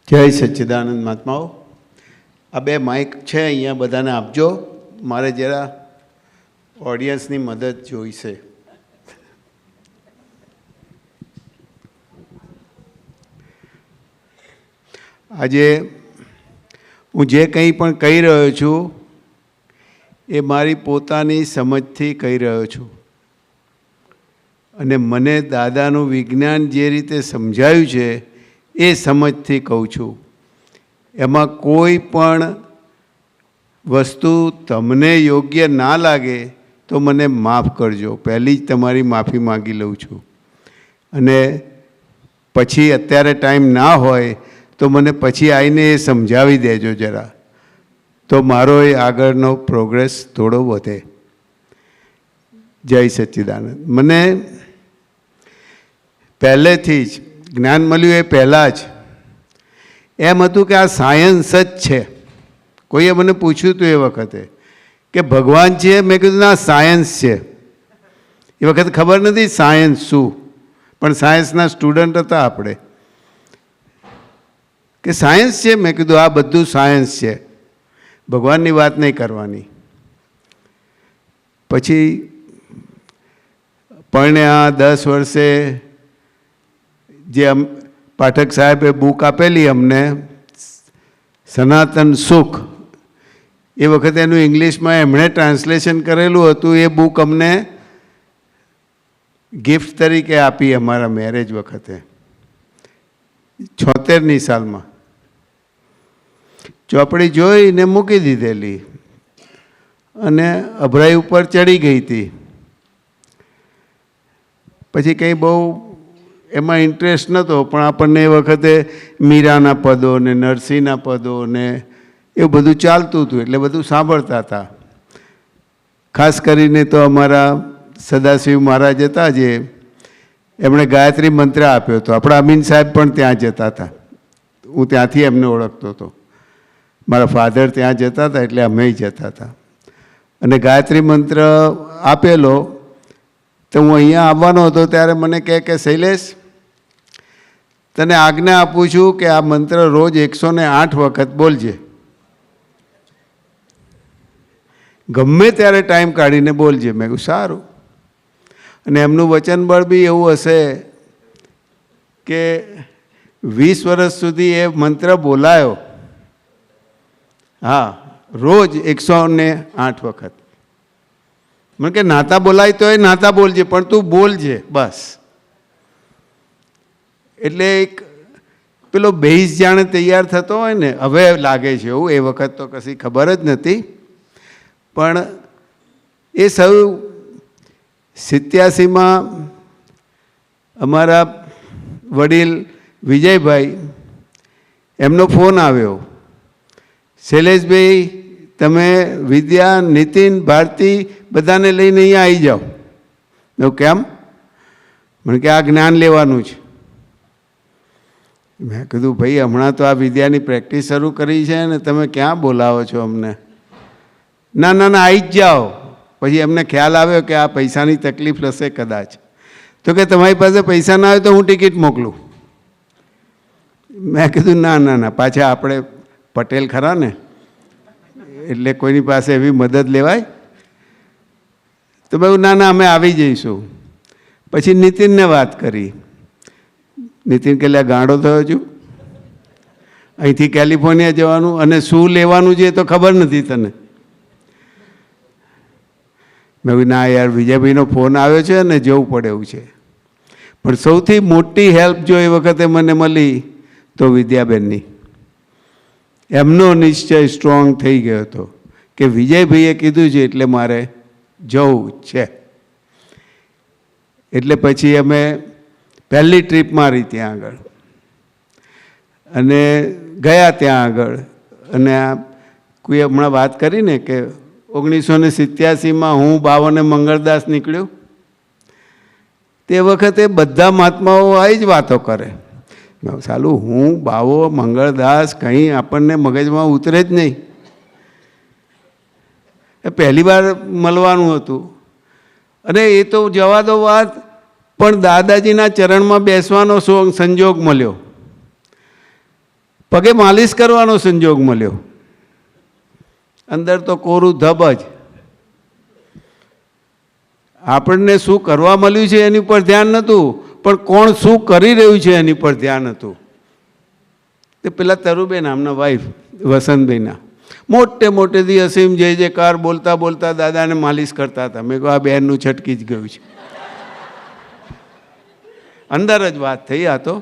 જય સચ્ચિદાનંદ મહાત્માઓ. આ બે માઇક છે, અહીંયા બધાને આપજો. મારે જરા ઓડિયન્સની મદદ જોઈશે. આજે હું જે કંઈ પણ કહી રહ્યો છું એ મારી પોતાની સમજથી કહી રહ્યો છું, અને મને દાદાનું વિજ્ઞાન જે રીતે સમજાયું છે એ સમજથી કહું છું. એમાં કોઈ પણ વસ્તુ તમને યોગ્ય ના લાગે તો મને માફ કરજો. પહેલી જ તમારી માફી માગી લઉં છું. અને પછી અત્યારે ટાઈમ ના હોય તો મને પછી આવીને એ સમજાવી દેજો જરા, તો મારો એ આગળનો પ્રોગ્રેસ થોડો વધે. જય સચ્ચિદાનંદ. મને પહેલેથી જ જ્ઞાન મળ્યું એ પહેલાં જ એમ હતું કે આ સાયન્સ જ છે. કોઈએ મને પૂછ્યું હતું એ વખતે કે ભગવાન છે, મેં કીધું ના, સાયન્સ છે. એ વખતે ખબર નથી સાયન્સ શું, પણ સાયન્સના સ્ટુડન્ટ હતા આપણે. કે સાયન્સ છે, મેં કીધું આ બધું સાયન્સ છે, ભગવાનની વાત નહીં કરવાની. પછી પરણ્યા 10 વર્ષે જે પાઠક સાહેબે બુક આપેલી અમને, સનાતન સુખ, એ વખતે એનું ઇંગ્લિશમાં એમણે ટ્રાન્સલેશન કરેલું હતું. એ બુક અમને ગિફ્ટ તરીકે આપી અમારા મેરેજ વખતે 76ની સાલમાં. ચોપડી જોઈને મૂકી દીધેલી અને અભરાઈ ઉપર ચડી ગઈ હતી. પછી કંઈ બહુ એમાં ઇન્ટરેસ્ટ નહોતો, પણ આપણને એ વખતે મીરાના પદો ને નરસિંહના પદો ને એવું બધું ચાલતું હતું, એટલે બધું સાંભળતા હતા. ખાસ કરીને તો અમારા સદાશિવ મહારાજ હતા, જે એમણે ગાયત્રી મંત્ર આપ્યો હતો. આપણા અમીન સાહેબ પણ ત્યાં જતા હતા. હું ત્યાંથી એમને ઓળખતો હતો. મારા ફાધર ત્યાં જતા હતા એટલે અમે જતા હતા. અને ગાયત્રી મંત્ર આપેલો તો હું અહીંયા આવવાનો હતો ત્યારે મને કહે કે શૈલેષ, તને આજ્ઞા આપું છું કે આ મંત્ર રોજ 108 વખત બોલજે. ગમે ત્યારે ટાઈમ કાઢીને બોલજે. મેં કહ્યું સારું. અને એમનું વચન બળ બી એવું હશે કે 20 વર્ષ સુધી એ મંત્ર બોલાયો. હા, રોજ 108 વખત. મને કે નાતા બોલાય તો એ નાતા બોલજે, પણ તું બોલજે બસ. એટલે એક પેલો બેઝ જાણે તૈયાર થતો હોય ને, હવે લાગે છે એવું, એ વખત તો કશી ખબર જ નથી. પણ એ સૌ 87માં અમારા વડીલ વિજયભાઈ, એમનો ફોન આવ્યો, શૈલેષભાઈ તમે વિદ્યા, નીતિન, ભારતી બધાને લઈને અહીંયા આવી જાઓ. મેં કેમ? મને કે આ જ્ઞાન લેવાનું છે. મેં કીધું ભાઈ હમણાં તો આ વિદ્યાની પ્રેક્ટિસ શરૂ કરી છે ને તમે ક્યાં બોલાવો છો અમને? ના ના ના, આવી જ જાઓ. પછી એમને ખ્યાલ આવ્યો કે આ પૈસાની તકલીફ હશે કદાચ. તો કે તમારી પાસે પૈસા ના આવે તો હું ટિકિટ મોકલું. મેં કીધું ના ના ના, પાછા આપણે પટેલ ખરા ને, એટલે કોઈની પાસે એવી મદદ લેવાય? તો ભાઈ ના ના, અમે આવી જઈશું. પછી નીતિનને વાત કરી. નીતિન કે ગાંડો થયો છું, અહીંથી કેલિફોર્નિયા જવાનું અને શું લેવાનું છે એ તો ખબર નથી તને. મેં કહ્યું ના યાર, વિજયભાઈનો ફોન આવ્યો છે ને જવું પડે એવું છે. પણ સૌથી મોટી હેલ્પ જો એ વખતે મને મળી તો વિદ્યાબેનની. એમનો નિશ્ચય સ્ટ્રોંગ થઈ ગયો હતો કે વિજયભાઈએ કીધું છે એટલે મારે જવું છે. એટલે પછી અમે પહેલી ટ્રીપ મારી ત્યાં આગળ અને ગયા ત્યાં આગળ. અને આ કોઈ હમણાં વાત કરી ને કે 1987માં હું બાવને મંગળદાસ નીકળ્યો, તે વખતે બધા મહાત્માઓ આવી જ વાતો કરે. સાલું હું બાવો મંગળદાસ કંઈ આપણને મગજમાં ઉતરે જ નહીં. પહેલી વાર મળવાનું હતું અને એ તો જવા દો વાત, પણ દાદાજીના ચરણમાં બેસવાનો સંજોગ મળ્યો. પગે માલિશ કરવાનો સંજોગ મળ્યો, અંદર તો કોરું ધબ જ. આપણને શું કરવા મળ્યું છે એની પર ધ્યાન નહોતું, પણ કોણ શું કરી રહ્યું છે એની પર ધ્યાન હતું. તે પેલા તરુબેન નામના વાઈફ વસંતભાઈના મોટે મોટેથી અસીમ જય જયકાર બોલતા બોલતા દાદાને માલિશ કરતા હતા. મેં કહ્યું આ બહેનનું છટકી જ ગયું છે. અંદર જ વાત થઈ આ તો.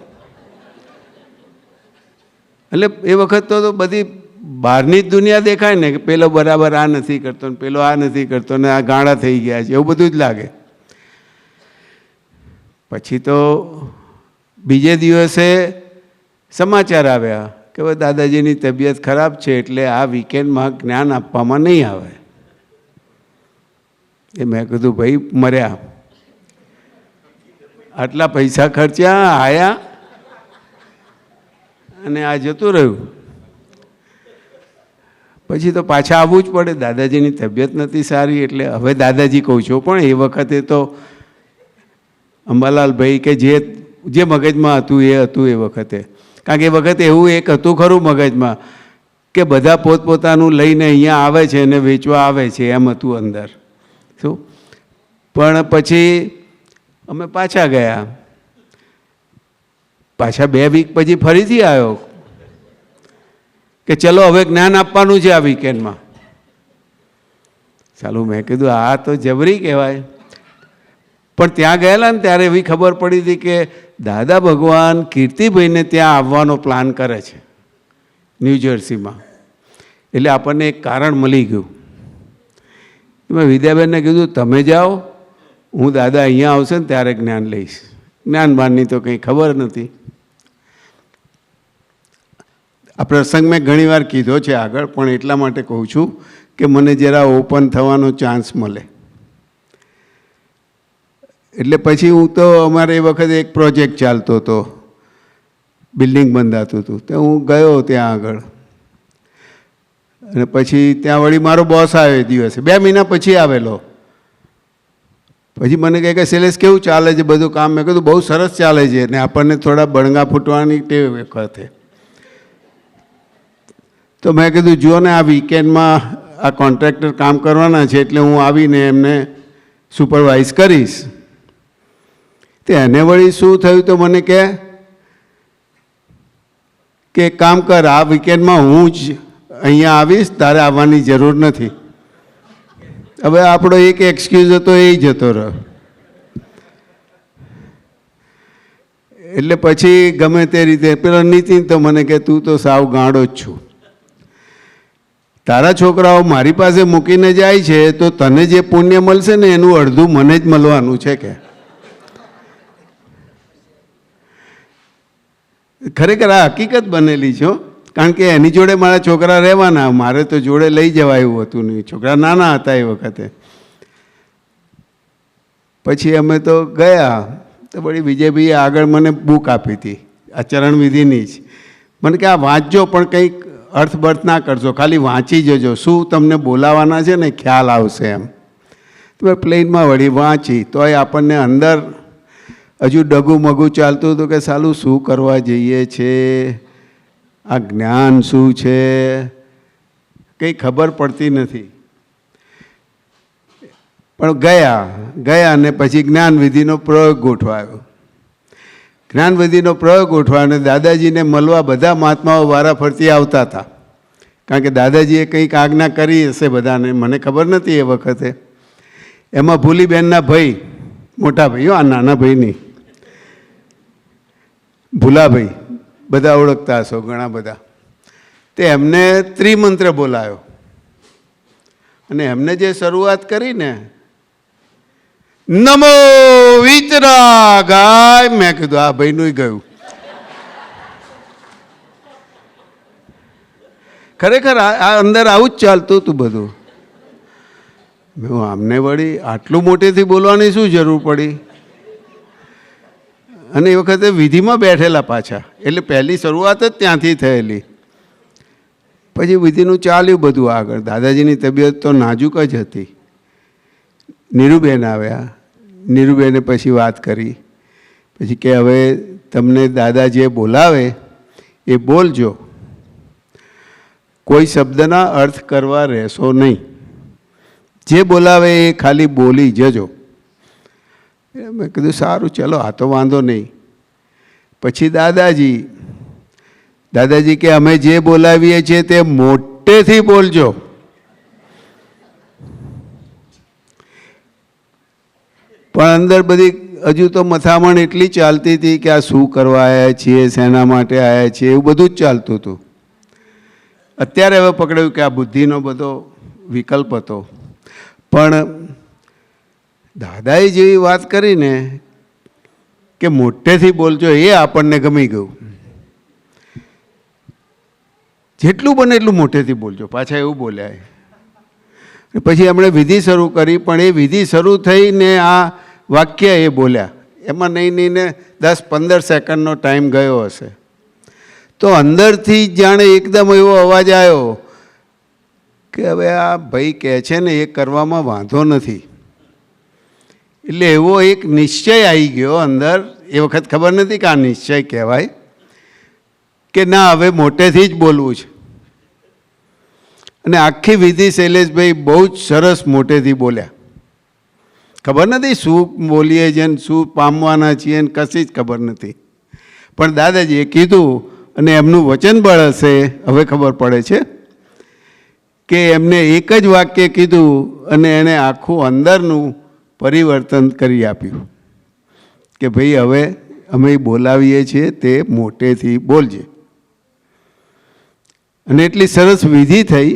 એટલે એ વખત તો બધી બહારની જ દુનિયા દેખાય ને કે પેલો બરાબર આ નથી કરતો ને પેલો આ નથી કરતો ને આ ગાળા થઈ ગયા છે, એવું બધું જ લાગે. પછી તો બીજે દિવસે સમાચાર આવ્યા કે ભાઈ દાદાજીની તબિયત ખરાબ છે એટલે આ વીકેન્ડમાં જ્ઞાન આપવામાં નહીં આવે. એ મેં કીધું ભાઈ મર્યા, આટલા પૈસા ખર્ચ્યા આયા અને આ જતું રહ્યું. પછી તો પાછા આવવું જ પડે. દાદાજીની તબિયત નથી સારી એટલે હવે દાદાજી કહું છું, પણ એ વખતે તો અંબાલાલભાઈ કે જે મગજમાં હતું એ હતું એ વખતે. કારણ કે એ વખતે એવું એક હતું ખરું મગજમાં કે બધા પોતપોતાનું લઈને અહીંયા આવે છે અને વેચવા આવે છે એમ હતું અંદર. શું પણ પછી અમે પાછા ગયા. પાછા 2 વીક પછી ફરીથી આવ્યો કે ચલો હવે જ્ઞાન આપવાનું છે આ વીકેન્ડમાં. ચાલું મેં કીધું આ તો જબરી કહેવાય. પણ ત્યાં ગયેલા ને ત્યારે એવી ખબર પડી હતી કે દાદા ભગવાન કીર્તિભાઈને ત્યાં આવવાનો પ્લાન કરે છે ન્યૂ જર્સીમાં. એટલે આપણને એક કારણ મળી ગયું. મેં વિદ્યાબેનને કીધું તમે જાઓ, હું દાદા અહીંયા આવશે ને ત્યારે જ્ઞાન લઈશ. જ્ઞાન બાનની તો કંઈ ખબર નથી. આ પ્રસંગ મેં ઘણી વાર કીધો છે આગળ, પણ એટલા માટે કહું છું કે મને જરા ઓપન થવાનો ચાન્સ મળે. એટલે પછી હું તો અમારે એ વખતે એક પ્રોજેક્ટ ચાલતો હતો, બિલ્ડિંગ બંધાતું હતું, તો હું ગયો ત્યાં આગળ. અને પછી ત્યાં વળી મારો બોસ આવ્યો એ દિવસે, 2 મહિના પછી આવેલો. પછી મને કહે કે શૈલેષ કેવું ચાલે છે બધું કામ? મેં કીધું બહુ સરસ ચાલે છે ને આપણને થોડા બણગા ફૂટવાની ટેવ વખતે. તો મેં કીધું જુઓ ને આ વીકેન્ડમાં આ કોન્ટ્રાક્ટર કામ કરવાના છે એટલે હું આવીને એમને સુપરવાઇઝ કરીશ. તે એને વળી શું થયું તો મને કહે કે કામ કર, આ વીકેન્ડમાં હું જ અહીંયા આવીશ, તારે આવવાની જરૂર નથી. હવે આપણો એક એક્સક્યુઝ હતો એ જતો રહ્યો. એટલે પછી ગમે તે રીતે પેલો નીતિન તો મને કે તું તો સાવ ગાંડો જ છું, તારા છોકરાઓ મારી પાસે મૂકીને જાય છે તો તને જે પુણ્ય મળશે ને એનું અડધું મને જ મળવાનું છે. કે ખરેખર આ હકીકત બનેલી છે, કારણ કે એની જોડે મારા છોકરા રહેવાના, મારે તો જોડે લઈ જવા એવું હતું નહીં, છોકરા નાના હતા એ વખતે. પછી અમે તો ગયા તો વળી વિજયભાઈએ આગળ મને બુક આપી હતી આચરણ વિધિની જ. મને કે આ વાંચજો પણ કંઈક અર્થ બર્થ ના કરજો, ખાલી વાંચી જજો, શું તમને બોલાવાના છે ને ખ્યાલ આવશે એમ. તો પ્લેનમાં વળી વાંચી તોય આપણને અંદર હજુ ડગું મગું ચાલતું હતું કે સાલું શું કરવા જઈએ છે, આ જ્ઞાન શું છે, કંઈ ખબર પડતી નથી. પણ ગયા અને પછી જ્ઞાનવિધિનો પ્રયોગ ગોઠવાયો. જ્ઞાનવિધિનો પ્રયોગ ગોઠવાયો અને દાદાજીને મળવા બધા મહાત્માઓ વારાફરતી આવતા હતા. કારણ કે દાદાજીએ કંઈક આજ્ઞા કરી હશે બધાને, મને ખબર નથી એ વખતે. એમાં ભૂલીબેનના ભાઈ, મોટા ભાઈઓ, આ નાના ભાઈ નહીં, ભૂલાભાઈ, બધા ઓળખતા હશો ઘણા બધા. તે એમને ત્રિમંત્ર બોલાયો અને એમને જે શરૂઆત કરી ને નમો વિતરાગાય, મેં કીધું આ ભાઈનું ગયું. ખરેખર આ અંદર આવું જ ચાલતું હતું બધું. આમને વળી આટલું મોટેથી બોલવાની શું જરૂર પડી? અને એ વખતે વિધિમાં બેઠેલા પાછા, એટલે પહેલી શરૂઆત જ ત્યાંથી થયેલી. પછી વિધિનું ચાલ્યું બધું આગળ. દાદાજીની તબિયત તો નાજુક જ હતી. નીરુબેન આવ્યા, નીરુબેને પછી વાત કરી. પછી કે હવે તમને દાદા જે બોલાવે એ બોલજો, કોઈ શબ્દના અર્થ કરવા રહેશો નહીં. જે બોલાવે એ ખાલી બોલી જજો. મેં કીધું સારું ચલો, આ તો વાંધો નહીં. પછી દાદાજી કે અમે જે બોલાવીએ છીએ તે મોટેથી બોલજો. પણ અંદર બધી હજુ તો મથામણ એટલી ચાલતી હતી કે આ શું કરવા આવ્યા છીએ, શેના માટે આવ્યા છીએ, એવું બધું જ ચાલતું હતું. અત્યારે હવે પકડ્યું કે આ બુદ્ધિનો બધો વિકલ્પ હતો. પણ દાદાએ જેવી વાત કરીને કે મોટેથી બોલજો, એ આપણને ગમી ગયું. જેટલું બને એટલું મોટેથી બોલજો, પાછા એવું બોલ્યા. પછી એમણે વિધિ શરૂ કરી, પણ એ વિધિ શરૂ થઈને આ વાક્ય એ બોલ્યા, એમાં નહીં ને 10-15 સેકન્ડનો ટાઈમ ગયો હશે. તો અંદરથી જાણે એકદમ એવો અવાજ આવ્યો કે હવે આ ભાઈ કહે છે ને એ કરવામાં વાંધો નથી. એટલે એવો એક નિશ્ચય આવી ગયો અંદર. એ વખત ખબર નથી કે આ નિશ્ચય કહેવાય કે ના, હવે મોટેથી જ બોલવું છે. અને આખી વિધિ શૈલેષભાઈ બહુ જ સરસ મોટેથી બોલ્યા. ખબર નથી શું બોલીએ છીએ ને શું પામવાના છીએ ને કશી જ ખબર નથી. પણ દાદાજીએ કીધું અને એમનું વચન બળ હશે, હવે ખબર પડે છે કે એમને એક જ વાક્ય કીધું અને એણે આખું અંદરનું પરિવર્તન કરી આપ્યું કે ભાઈ હવે અમે બોલાવીએ છીએ તે મોટેથી બોલજે. અને એટલી સરસ વિધિ થઈ,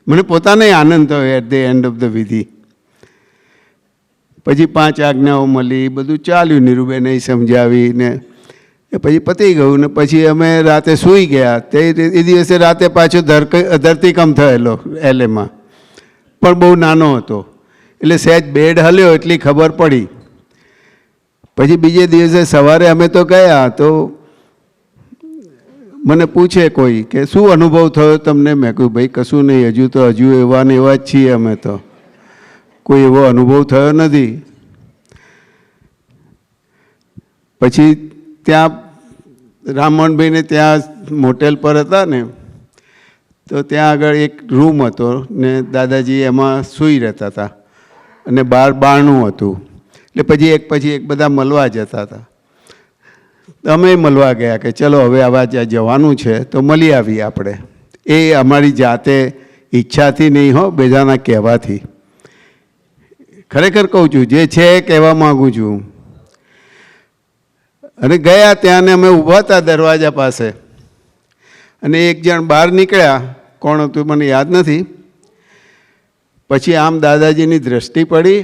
મને પોતાને આનંદ થયો at the end of the વિધિ. પછી 5 આજ્ઞાઓ મળી, બધું ચાલ્યું, નીરુબેને સમજાવીને પછી પતી ગયું. ને પછી અમે રાતે સૂઈ ગયા. તે એ દિવસે રાતે પાછો ધરતીકંપ થયેલો એલેમાં, પણ બહુ નાનો હતો એટલે સહેજ બેડ હલ્યો એટલી ખબર પડી. પછી બીજે દિવસે સવારે અમે તો ગયા, તો મને પૂછે કોઈ કે શું અનુભવ થયો તમને? મેં કહ્યું ભાઈ કશું નહીં, હજુ એવા ને એવા જ છીએ અમે, તો કોઈ એવો અનુભવ થયો નથી. પછી ત્યાં રામમોહનભાઈને ત્યાં મોટેલ પર હતા ને, તો ત્યાં આગળ એક રૂમ હતો ને દાદાજી એમાં સૂઈ રહેતા હતા અને બહાર બારણું હતું. એટલે પછી એક બધા મળવા જતા હતા. અમે મળવા ગયા કે ચલો હવે આવા જવાનું છે તો મળી આવીએ આપણે. એ અમારી જાતે ઈચ્છાથી નહીં હો, બેજાના કહેવાથી. ખરેખર કહું છું, જે છે એ કહેવા માગું છું. અને ગયા ત્યાં ને અમે ઊભા હતા દરવાજા પાસે, અને એક જણ બહાર નીકળ્યા, કોણ હતું મને યાદ નથી. પછી આમ દાદાજીની દ્રષ્ટિ પડી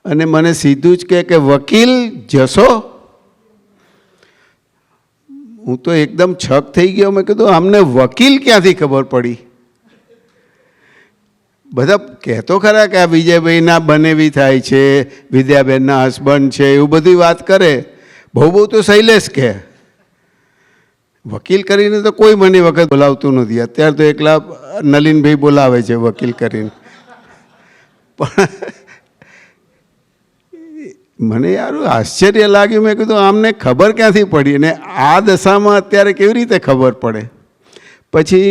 અને મને સીધું જ કે વકીલ જશો? હું તો એકદમ છક થઈ ગયો. મેં કીધું અમને વકીલ ક્યાંથી ખબર પડી? બધા કહેતો ખરા કે આ વિજયભાઈના બનેવી થાય છે, વિદ્યાબેનના હસબન્ડ છે, એવું બધી વાત કરે. બહુ તો શૈલેષ કહે. વકીલ કરીને તો કોઈ મને વખત બોલાવતું નથી. અત્યારે તો એકલા નલિનભાઈ બોલાવે છે વકીલ કરીને. પણ મને યાર આશ્ચર્ય લાગ્યું. મેં કીધું આમને ખબર ક્યાંથી પડી, અને આ દશામાં અત્યારે કેવી રીતે ખબર પડે? પછી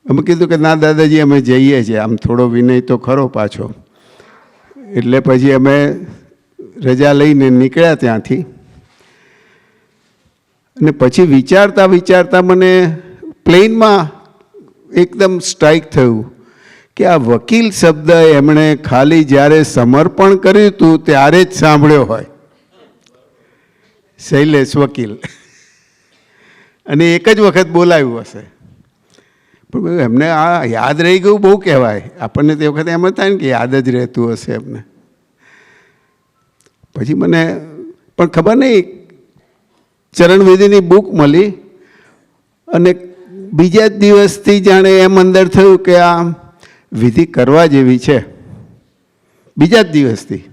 અમે કીધું કે ના દાદાજી અમે જઈએ છીએ. આમ થોડો વિનય તો ખરો પાછો. એટલે પછી અમે રજા લઈને નીકળ્યા ત્યાંથી. અને પછી વિચારતા મને પ્લેનમાં એકદમ સ્ટ્રાઇક થયું કે આ વકીલ શબ્દ એમણે ખાલી જ્યારે સમર્પણ કર્યું હતું ત્યારે જ સાંભળ્યો હોય, શૈલેષ વકીલ. અને એક જ વખત બોલાવ્યું હશે, પણ એમને આ યાદ રહી ગયું બહુ કહેવાય. આપણને તે વખતે એમ જ થાય ને કે યાદ જ રહેતું હશે એમને. પછી મને પણ ખબર નહીં, ચરણવિધિની બુક મળી અને બીજા જ દિવસથી જાણે એમ અંદર થયું કે આ વિધિ કરવા જેવી છે. બીજા જ દિવસથી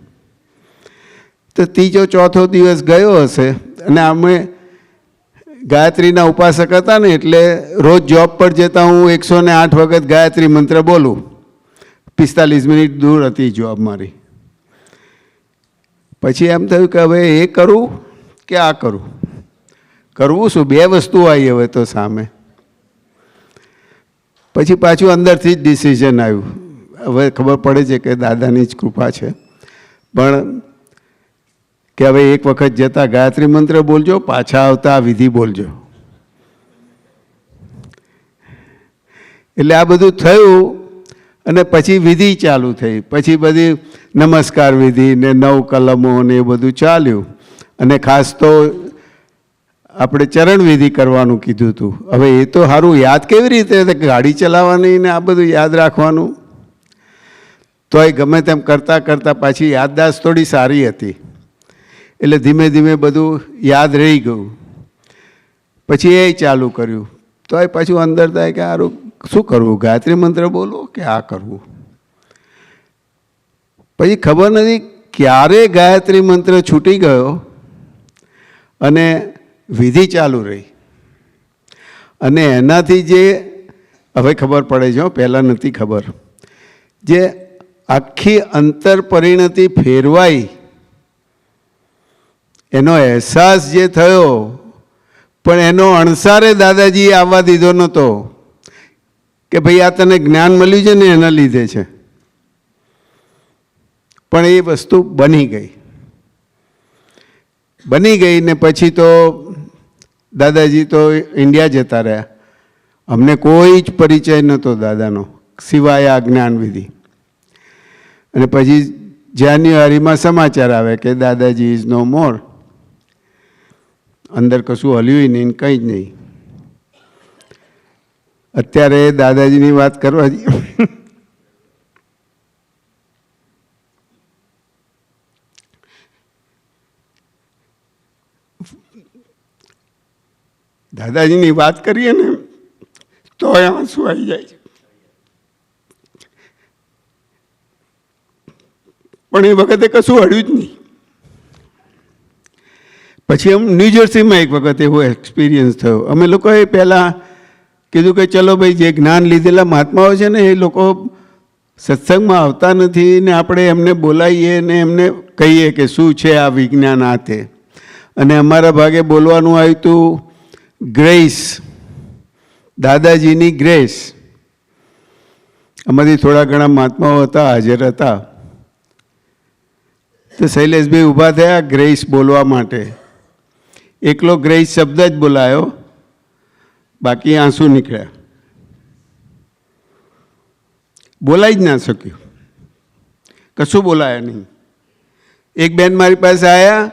તો ત્રીજો ચોથો દિવસ ગયો હશે, અને અમે ગાયત્રીના ઉપાસક હતા ને, એટલે રોજ જોબ પર જતા હું 108 વખત ગાયત્રી મંત્ર બોલું. 45 મિનિટ દૂર હતી જોબ મારી. પછી એમ થયું કે હવે એ કરું કે આ કરું. કરવું શું? બે વસ્તુ આવી હવે તો સામે. પછી પાછું અંદરથી જ ડિસિઝન આવ્યું. હવે ખબર પડે છે કે દાદાની જ કૃપા છે, પણ કે હવે એક વખત જતાં ગાયત્રી મંત્ર બોલજો, પાછા આવતા આ વિધિ બોલજો. એટલે આ બધું થયું અને પછી વિધિ ચાલુ થઈ. પછી બધી નમસ્કાર વિધિ ને 9 કલમો ને એ બધું ચાલ્યું. અને ખાસ તો આપણે ચરણ વિધિ કરવાનું કીધું હતું. હવે એ તો સારું યાદ કેવી રીતે, ગાડી ચલાવવાની ને આ બધું યાદ રાખવાનું. તોય ગમે તેમ કરતાં કરતાં પાછી યાદદાસ્ત થોડી સારી હતી, એટલે ધીમે ધીમે બધું યાદ રહી ગયું. પછી એ ચાલુ કર્યું. તોય પાછું અંદર થાય કે સારું શું કરવું, ગાયત્રી મંત્ર બોલવું કે આ કરવું. પછી ખબર નથી ક્યારે ગાયત્રી મંત્ર છૂટી ગયો અને વિધિ ચાલુ રહી. અને એનાથી જે હવે ખબર પડે છે, પહેલાં નથી ખબર, જે આખી અંતર પરિણતિ ફેરવાઈ એનો અહેસાસ જે થયો, પણ એનો અણસારે દાદાજીએ આવવા દીધો નહોતો કે ભાઈ આ તને જ્ઞાન મળ્યું છે ને એના લીધે છે. પણ એ વસ્તુ બની ગઈ ને પછી તો દાદાજી તો ઇન્ડિયા જતા રહ્યા. અમને કોઈ જ પરિચય નહોતો દાદાનો સિવાય આ જ્ઞાનવિધિ. અને પછી જાન્યુઆરીમાં સમાચાર આવે કે દાદાજી ઇઝ નો મોર. અંદર કશું હલ્યું નહીં, કંઈ જ નહીં. અત્યારે દાદાજીની વાત કરવા દાદાજીની વાત કરીએ ને તો આંસુ આવી જાય છે. પણ એ વખતે કશું હળ્યું જ નહીં. પછી ન્યૂજર્સીમાં એક વખત એવો એક્સપિરિયન્સ થયો. અમે લોકોએ પહેલાં કીધું કે ચલો ભાઈ જે જ્ઞાન લીધેલા મહાત્માઓ છે ને એ લોકો સત્સંગમાં આવતા નથી ને આપણે એમને બોલાવીએ ને એમને કહીએ કે શું છે આ વિજ્ઞાન આ તે. અને અમારા ભાગે બોલવાનું આવ્યું હતું ગ્રેસ, દાદાજીની ગ્રેસ. આમાંથી થોડા ઘણા મહાત્માઓ હતા, હાજર હતા. તો શૈલેષભાઈ ઊભા થયા ગ્રેસ બોલવા માટે. એકલો ગ્રેસ શબ્દ જ બોલાયો, બાકી આંસુ નીકળ્યા. બોલાઈ જ ના શક્યું, કશું બોલાયા નહીં. એક બેન મારી પાસે આવ્યા,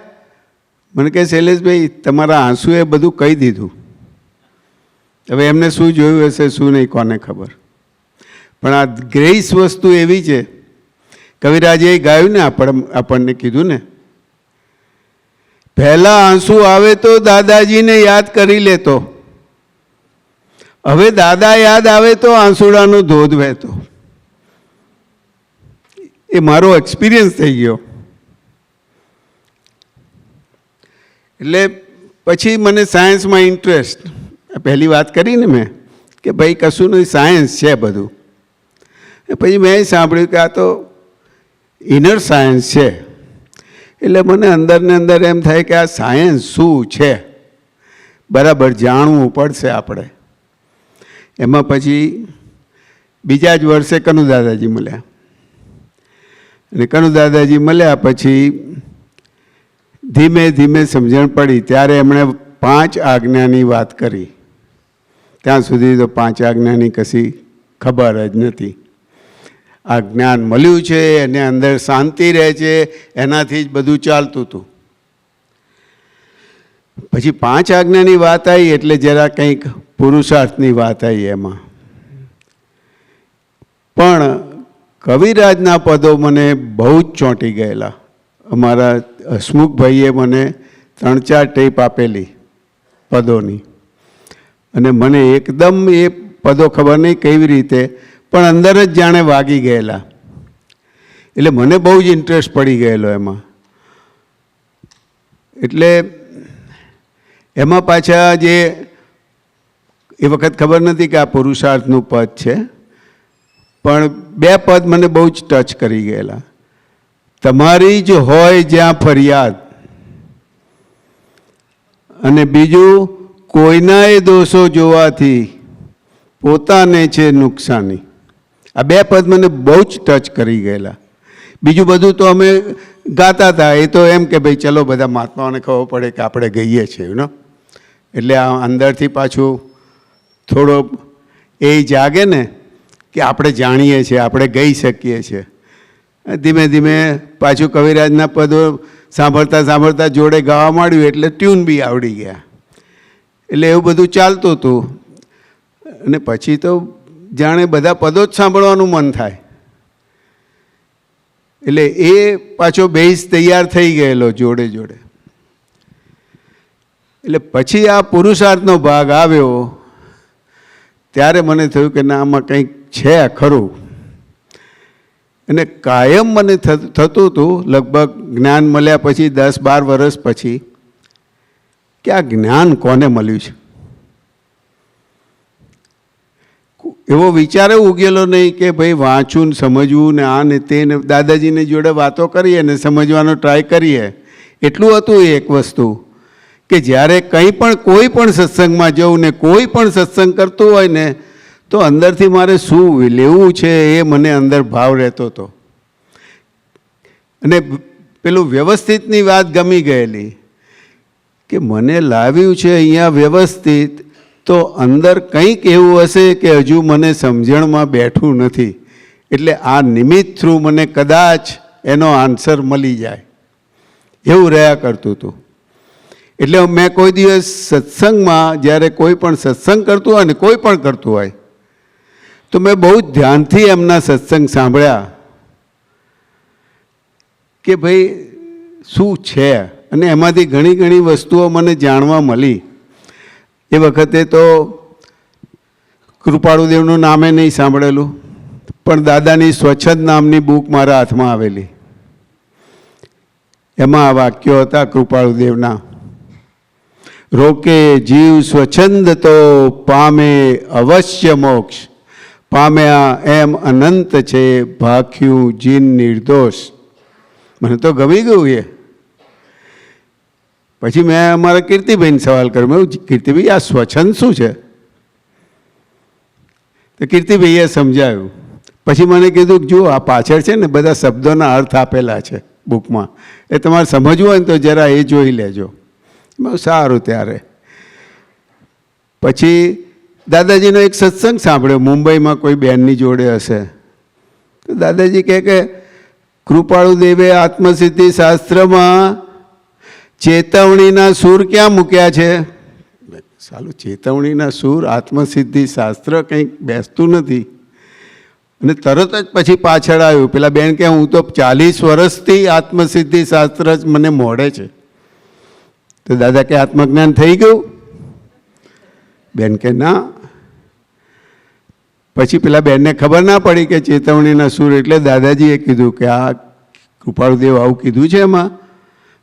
મને કહે શૈલેષભાઈ તમારા આંસુ એ બધું કહી દીધું. હવે એમને શું જોયું હશે શું નહીં કોને ખબર. પણ આ ગ્રેસ વસ્તુ એવી છે, કવિરાજે ગાયું ને આપણને કીધું ને, પહેલા આંસુ આવે તો દાદાજીને યાદ કરી લેતો, હવે દાદા યાદ આવે તો આંસુડાનો ધોધ વહેતો. એ મારો એક્સપિરિયન્સ થઈ ગયો. એટલે પછી મને સાયન્સમાં ઇન્ટરેસ્ટ. પહેલી વાત કરી ને મેં કે ભાઈ કશું નહીં, સાયન્સ છે બધું. પછી મેં સાંભળ્યું કે આ તો ઇનર સાયન્સ છે. એટલે મને અંદરને અંદર એમ થાય કે આ સાયન્સ શું છે બરાબર જાણવું પડશે આપણે. એમાં પછી બીજા જ વર્ષે કનુ દાદાજી મળ્યા. અને કનુ દાદાજી મળ્યા પછી ધીમે ધીમે સમજણ પડી. ત્યારે એમણે 5 આજ્ઞાની વાત કરી. ત્યાં સુધી તો 5 આજ્ઞાની કશી ખબર જ નથી. આ જ્ઞાન મળ્યું છે, એને અંદર શાંતિ રહે છે, એનાથી જ બધું ચાલતું હતું. પછી 5 આજ્ઞાની વાત આવી એટલે જરા કંઈક પુરુષાર્થની વાત આવી એમાં. પણ કવિરાજના પદો મને બહુ જ ચોંટી ગયેલા. અમારા હસમુખભાઈએ મને 3-4 ટેપ આપેલી પદોની, અને મને એકદમ એ પદો ખબર નહીં કેવી રીતે પણ અંદર જ જાણે વાગી ગયેલા. એટલે મને બહુ જ ઇન્ટરેસ્ટ પડી ગયેલો એમાં. એટલે એમાં પાછા જે એ વખત ખબર નથી કે આ પુરુષાર્થનું પદ છે, પણ 2 પદ મને બહુ જ ટચ કરી ગયેલા. તમારી જ હોય જ્યાં ફરિયાદ, અને બીજું કોઈનાએ દોષો જોવાથી પોતાને છે નુકસાની. આ બે પદ મને બહુ જ ટચ કરી ગયેલા. બીજું બધું તો અમે ગાતા હતા, એ તો એમ કે ભાઈ ચલો બધા મહાત્માઓને ખબર પડે કે આપણે ગઈએ છીએ યુ નો. એટલે આ અંદરથી પાછું થોડો એ જાગે ને કે આપણે જાણીએ છીએ, આપણે ગઈ શકીએ છીએ. ધીમે ધીમે પાછું કવિરાજના પદો સાંભળતા સાંભળતા જોડે ગાવા માંડ્યું એટલે ટ્યુન બી આવડી ગયા. એટલે એવું બધું ચાલતું હતું. અને પછી તો જાણે બધા પદો જ સાંભળવાનું મન થાય. એટલે એ પાછો બેઝ તૈયાર થઈ ગયેલો જોડે જોડે. એટલે પછી આ પુરુષાર્થનો ભાગ આવ્યો ત્યારે મને થયું કે ના, આમાં કંઈક છે ખરું. અને કાયમ મને થતું હતું લગભગ જ્ઞાન મળ્યા પછી 10-12 વર્ષ પછી કે આ જ્ઞાન કોને મળ્યું છે. એવો વિચાર ઉગેલો નહીં કે ભાઈ વાંચવું ને સમજવું ને આ ને તે ને દાદાજીની જોડે વાતો કરીએ ને સમજવાનો ટ્રાય કરીએ. એટલું હતું એક વસ્તુ કે જ્યારે કંઈ પણ કોઈ પણ સત્સંગમાં જવું ને કોઈ પણ સત્સંગ કરતું હોય ને તો અંદરથી મારે શું લેવું છે એ મને અંદર ભાવ રહેતો હતો. અને પેલું વ્યવસ્થિતની વાત ગમી ગયેલી કે મને લાવ્યું છે અહીંયા વ્યવસ્થિત, તો અંદર કંઈક એવું હશે કે હજુ મને સમજણમાં બેઠું નથી. એટલે આ નિમિત્ત થ્રુ મને કદાચ એનો આન્સર મળી જાય એવું રહ્યા કરતું હતું. એટલે મેં કોઈ દિવસ સત્સંગમાં જ્યારે કોઈ પણ સત્સંગ કરતું હોય ને કોઈ પણ કરતું હોય તો મેં બહુ ધ્યાનથી એમના સત્સંગ સાંભળ્યા કે ભાઈ શું છે. અને એમાંથી ઘણી ઘણી વસ્તુઓ મને જાણવા મળી. એ વખતે તો કૃપાળુદેવનું નામે નહીં સાંભળેલું, પણ દાદાની સ્વચ્છંદ નામની બુક મારા હાથમાં આવેલી. એમાં આ વાક્યો હતા કૃપાળુદેવના, રોકે જીવ સ્વચ્છંદ તો પામે અવશ્ય મોક્ષ, પામ્યા એમ અનંત છે ભાખ્યું જીન નિર્દોષ. મને તો ગમી ગયું એ. પછી મેં અમારા કીર્તિભાઈને સવાલ કર્યો, મેં કીર્તિભાઈ આ સ્વચ્છંદ શું છે? તો કીર્તિભાઈએ સમજાવ્યું. પછી મને કીધું કે જુઓ આ પાછળ છે ને બધા શબ્દોના અર્થ આપેલા છે બુકમાં, એ તમારે સમજવું હોય ને તો જરા એ જોઈ લેજો. બહુ સારું. ત્યારે પછી દાદાજીનો એક સત્સંગ સાંભળ્યો, મુંબઈમાં કોઈ બેનની જોડે હશે. તો દાદાજી કહે કે કૃપાળુદેવે આત્મસિદ્ધિ શાસ્ત્રમાં ચેતવણીના સૂર ક્યાં મૂક્યા છે? સાલું ચેતવણીના સૂર આત્મસિદ્ધિ શાસ્ત્ર કંઈક બેસતું નથી. અને તરત જ પછી પાછળ આવ્યું. પેલા બેન કે હું તો 40 વર્ષથી આત્મસિદ્ધિ શાસ્ત્ર જ મને મોડે છે. તો દાદા કે આત્મજ્ઞાન થઈ ગયું? બેન કે ના. પછી પેલા બેનને ખબર ના પડી કે ચેતવણીના સૂર, એટલે દાદાજીએ કીધું કે આ કૃપાળુદેવ આવું કીધું છે એમાં,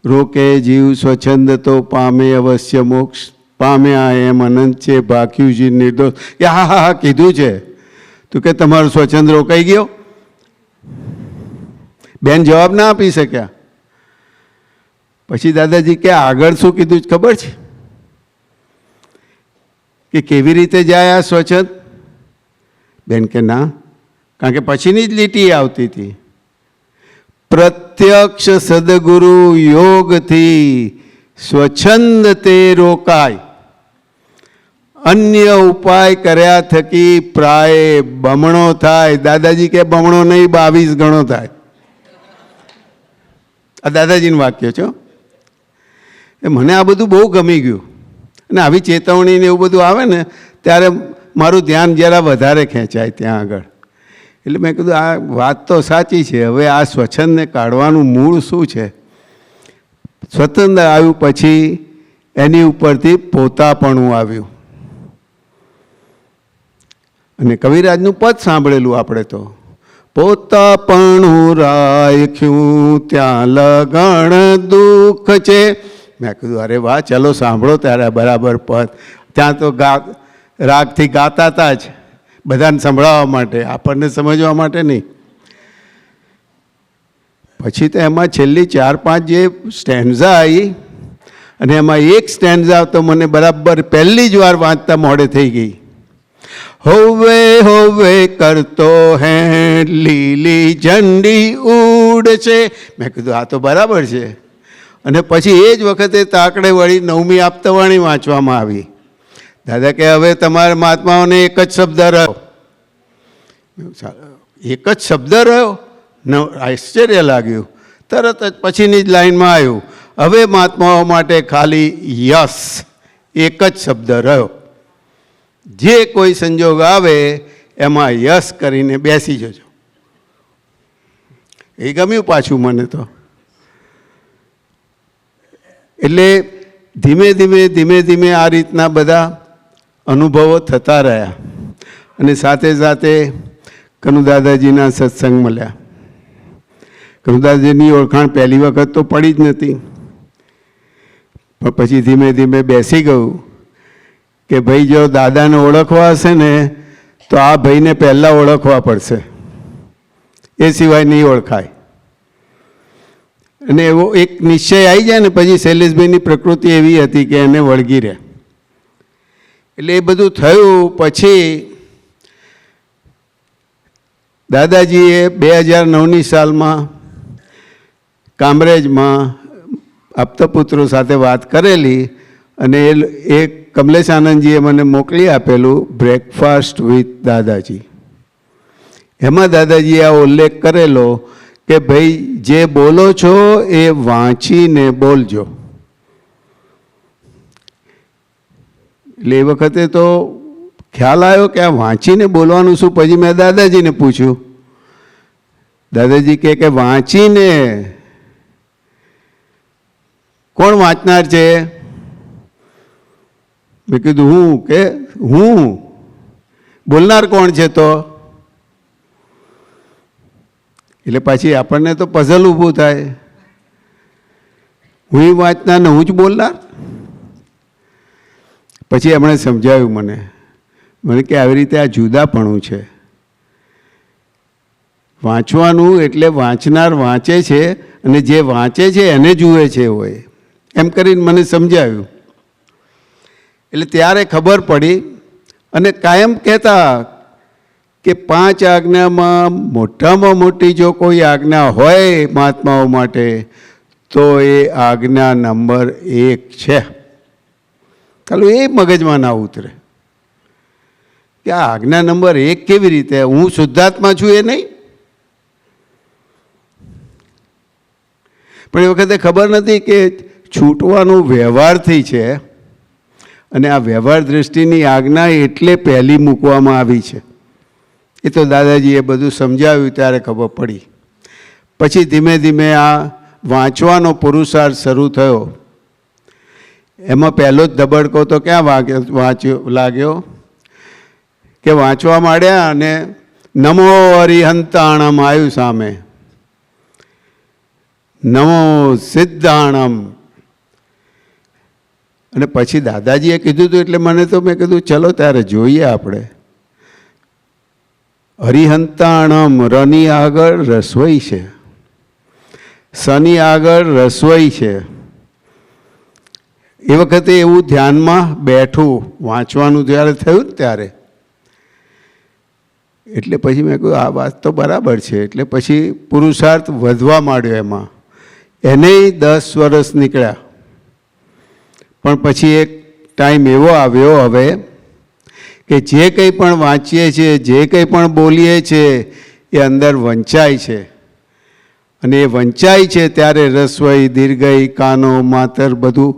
રોકે જીવ સ્વચ્છંદ તો પામે અવશ્ય મોક્ષ, પામ્યા એમ અનંત છે ભાખ્યું જીન નિર્દોષ. કે હા હા હા કીધું છે. તો કે તમારો સ્વચ્છંદ રોકાઈ ગયો? બેન જવાબ ના આપી શક્યા. પછી દાદાજી કે આગળ શું કીધું ખબર છે કે કેવી રીતે જાય આ સ્વચ્છંદ? બેન કે ના, કારણ કે પછીની જ લીટી આવતી હતી, પ્રત્યક્ષ સદગુરુ યોગથી સ્વચ્છંદ તે રોકાય, અન્ય ઉપાય કર્યા થકી પ્રાય બમણો થાય. દાદાજી કે બમણો નહીં 22 ગણો થાય. આ દાદાજીનું વાક્ય છે. મને આ બધું બહુ ગમી ગયું. અને આવી ચેતવણી ને એવું બધું આવે ને ત્યારે મારું ધ્યાન જરા વધારે ખેંચાય ત્યાં આગળ. એટલે મેં કીધું આ વાત તો સાચી છે, હવે આ સ્વચ્છંદને કાઢવાનું મૂળ શું છે? સ્વતંત્ર આવ્યું પછી એની ઉપરથી પોતાપણું આવ્યું. અને કવિરાજનું પદ સાંભળેલું આપણે તો, પોતાપણું રાખ્યું ત્યાં લગણ દુઃખ છે. મેં કીધું અરે વાહ, ચલો સાંભળો ત્યારે બરાબર પદ. ત્યાં તો રાગથી ગાતા હતા જ, બધાને સંભળાવવા માટે, આપણને સમજવા માટે નહીં. પછી તો એમાં છેલ્લી 4-5 જે સ્ટેન્ઝા આવી, અને એમાં એક સ્ટેન્ઝા તો મને બરાબર પહેલી જ વાર વાંચતા મોડે થઈ ગઈ. હોવે હોવે કરતો હે લીલી ઝંડી ઉડશે. મેં કીધું આ તો બરાબર છે. અને પછી એ જ વખતે તાકડે વળી 9મી આપતાવાણી વાંચવામાં આવી. દાદા કે હવે તમારા મહાત્માઓને એક જ શબ્દ રહ્યો. એક જ શબ્દ રહ્યો. આશ્ચર્ય લાગ્યું. તરત જ પછીની જ લાઈનમાં આવ્યું, હવે મહાત્માઓ માટે ખાલી યસ, એક જ શબ્દ રહ્યો. જે કોઈ સંજોગ આવે એમાં યસ કરીને બેસી જજો. એ ગમ્યું પાછું મને તો. એટલે ધીમે ધીમે આ રીતના બધા અનુભવો થતા રહ્યા. અને સાથે સાથે કનુ દાદાજીના સત્સંગ મળ્યા. કનુ દાદાજીની ઓળખાણ પહેલી વખત તો પડી જ નથી, પણ પછી ધીમે ધીમે બેસી ગયું કે ભાઈ જો દાદાને ઓળખવા હશે ને તો આ ભાઈને પહેલાં ઓળખવા પડશે, એ સિવાય નહીં ઓળખાય. અને એવો એક નિશ્ચય આવી જાય ને પછી શૈલેષભાઈની પ્રકૃતિ એવી હતી કે એને વળગી રહે. એટલે એ બધું થયું. પછી દાદાજીએ 2009ની સાલમાં કામરેજમાં આપતપુત્રો સાથે વાત કરેલી અને એ કમલેશ આનંદજીએ મને મોકલી આપેલું બ્રેકફાસ્ટ વિથ દાદાજી. એમાં દાદાજીએ આ ઉલ્લેખ કરેલો કે ભાઈ જે બોલો છો એ વાંચીને બોલજો. એટલે એ વખતે તો ખ્યાલ આવ્યો કે આ વાંચીને બોલવાનું શું. પછી મેં દાદાજીને પૂછ્યું. દાદાજી કે વાંચીને કોણ વાંચનાર છે? મેં કીધું હું. કે હું બોલનાર કોણ છે? તો એટલે પછી આપણને તો પઝલ ઊભું થાય, હું વાંચનાર ને હું જ બોલનાર. પછી એમણે સમજાવ્યું મને કે આવી રીતે આ જુદાપણું છે. વાંચવાનું એટલે વાંચનાર વાંચે છે અને જે વાંચે છે એને જુએ છે હોય, એમ કરીને મને સમજાવ્યું. એટલે ત્યારે ખબર પડી. અને કાયમ કહેતા કે 5 આજ્ઞામાં મોટામાં મોટી જો કોઈ આજ્ઞા હોય મહાત્માઓ માટે તો એ આજ્ઞા નંબર 1 છે. ચાલો એ મગજમાં ના ઉતરે કે આ આજ્ઞા નંબર 1 કેવી રીતે? હું શુદ્ધાત્મા છું એ નહીં. પણ એ વખતે ખબર નથી કે છૂટવાનું વ્યવહારથી છે અને આ વ્યવહાર દૃષ્ટિની આજ્ઞા એટલે પહેલી મૂકવામાં આવી છે. એ તો દાદાજીએ બધું સમજાવ્યું ત્યારે ખબર પડી. પછી ધીમે ધીમે આ વાંચવાનો પુરુષાર્થ શરૂ થયો. એમાં પહેલો જ ધબડકો તો ક્યાં લાગ્યો કે વાંચવા માંડ્યા અને નમો અરિહંતાણમ આવ્યું સામે, નમો સિદ્ધાણમ. અને પછી દાદાજીએ કીધું હતું એટલે મેં કીધું ચલો ત્યારે જોઈએ આપણે. હરિહંતાણમ, રની આગળ રસોઈ છે, સની આગળ રસોઈ છે. એ વખતે એવું ધ્યાનમાં બેઠું વાંચવાનું જ્યારે થયું ને ત્યારે. એટલે પછી મેં કહ્યું આ વાત તો બરાબર છે. એટલે પછી પુરુષાર્થ વધવા માંડ્યો. એમાં એને 10 વર્ષ નીકળ્યા. પણ પછી એક ટાઈમ એવો આવ્યો હવે કે જે કંઈ પણ વાંચીએ છીએ, જે કંઈ પણ બોલીએ છીએ એ અંદર વંચાય છે. અને એ વંચાય છે ત્યારે રસવઈ, દીર્ઘઈ, કાનો, માતર બધું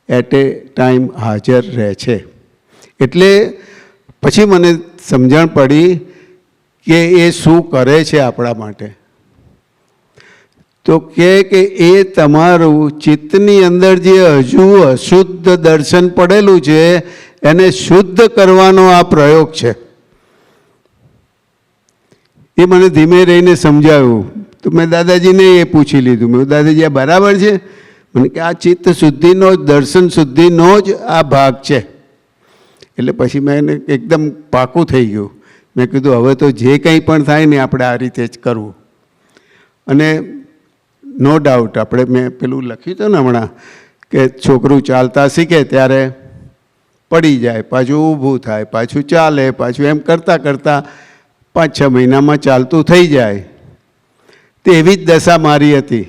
એટ એ ટાઈમ હાજર રહે છે. એટલે પછી મને સમજણ પડી કે એ શું કરે છે આપણા માટે. તો કે એ તમારું ચિત્તની અંદર જે હજુ અશુદ્ધ દર્શન પડેલું છે એને શુદ્ધ કરવાનો આ પ્રયોગ છે. એ મને ધીમે રહીને સમજાવ્યું. તો મેં દાદાજીને એ પૂછી લીધું. મેં દાદાજી આ બરાબર છે? મને કે આ ચિત્ત શુદ્ધિનો જ, દર્શન શુદ્ધિનો જ આ ભાગ છે. એટલે પછી મેં એને એકદમ પાકું થઈ ગયું. મેં કીધું હવે તો જે કંઈ પણ થાય ને આપણે આ રીતે જ કરવું. અને નો ડાઉટ આપણે મેં પેલું લખ્યું હતું ને હમણાં કે છોકરું ચાલતા શીખે ત્યારે પડી જાય, પાછું ઊભું થાય, પાછું ચાલે, પાછું એમ કરતાં કરતાં 5-6 મહિનામાં ચાલતું થઈ જાય. તે એવી જ દશા મારી હતી.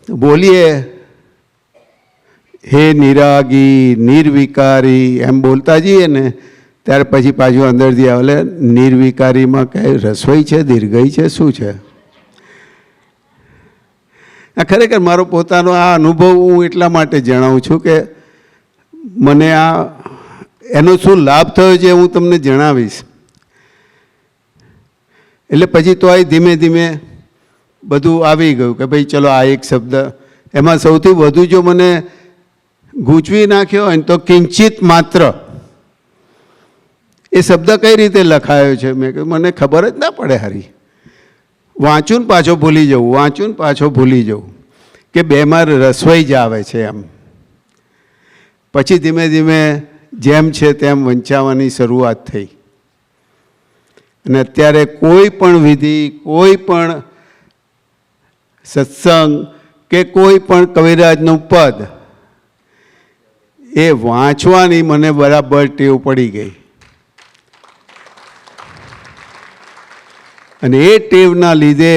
બોલીએ હે નિરાગી નિર્વિકારી એમ બોલતા જઈએ ને ત્યાર પછી પાછું અંદરથી આવે નિર્વિકારીમાં કઈ રસોઈ છે, દીર્ઘઈ છે, શું છે? ખરેખર મારો પોતાનો આ અનુભવ હું એટલા માટે જણાવું છું કે મને એનો શું લાભ થયો છે હું તમને જણાવીશ. એટલે પછી તો આ ધીમે ધીમે બધું આવી ગયું કે ભાઈ ચલો આ એક શબ્દ, એમાં સૌથી વધુ જો મને ગૂંચવી નાખ્યો હોય તો કિંચિત માત્ર એ શબ્દ કઈ રીતે લખાયો છે મેં કહ્યું મને ખબર જ ના પડે. હારી વાંચું ને પાછો ભૂલી જવું, વાંચું ને પાછો ભૂલી જવું કે બેમાં રસવાઈ જ આવે છે એમ. પછી ધીમે ધીમે જેમ છે તેમ વંચાવવાની શરૂઆત થઈ અને અત્યારે કોઈ પણ વિધિ, કોઈ પણ સત્સંગ કે કોઈ પણ કવિરાજનું પદ એ વાંચવાની મને બરાબર ટેવ પડી ગઈ. અને એ ટેવના લીધે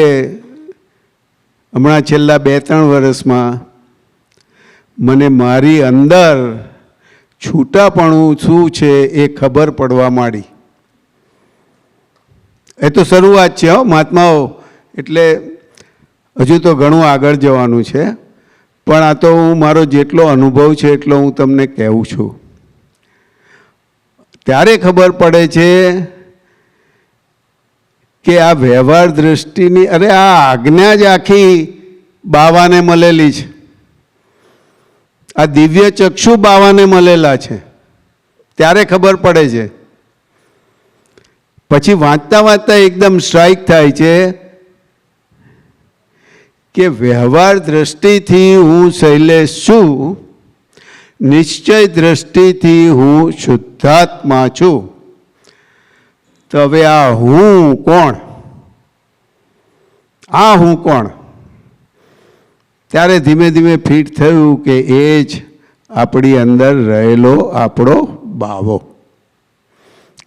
હમણાં છેલ્લા 2-3 વર્ષમાં મને મારી અંદર છૂટાપણું શું છે એ ખબર પડવા માંડી. એ તો શરૂઆત છે હો મહાત્માઓ, એટલે હજુ તો ઘણું આગળ જવાનું છે. પણ આ તો હું મારો જેટલો અનુભવ છે એટલો હું તમને કહેવું છું. ત્યારે ખબર પડે છે કે આ વ્યવહાર દ્રષ્ટિની આ આજ્ઞા જ આખી બાવાને મળેલી છે. આ દિવ્ય ચક્ષુ બાવાને મળેલા છે. ત્યારે ખબર પડે છે. પછી વાંચતા વાંચતા એકદમ સ્ટ્રાઇક થાય છે કે વ્યવહાર દ્રષ્ટિથી હું શૈલેષ છું, નિશ્ચય દ્રષ્ટિથી હું શુદ્ધાત્મા છું. તો હવે આ હું કોણ? આ હું કોણ? ત્યારે ધીમે ધીમે ફિટ થયું કે એ જ આપણી અંદર રહેલો આપણો બાવો.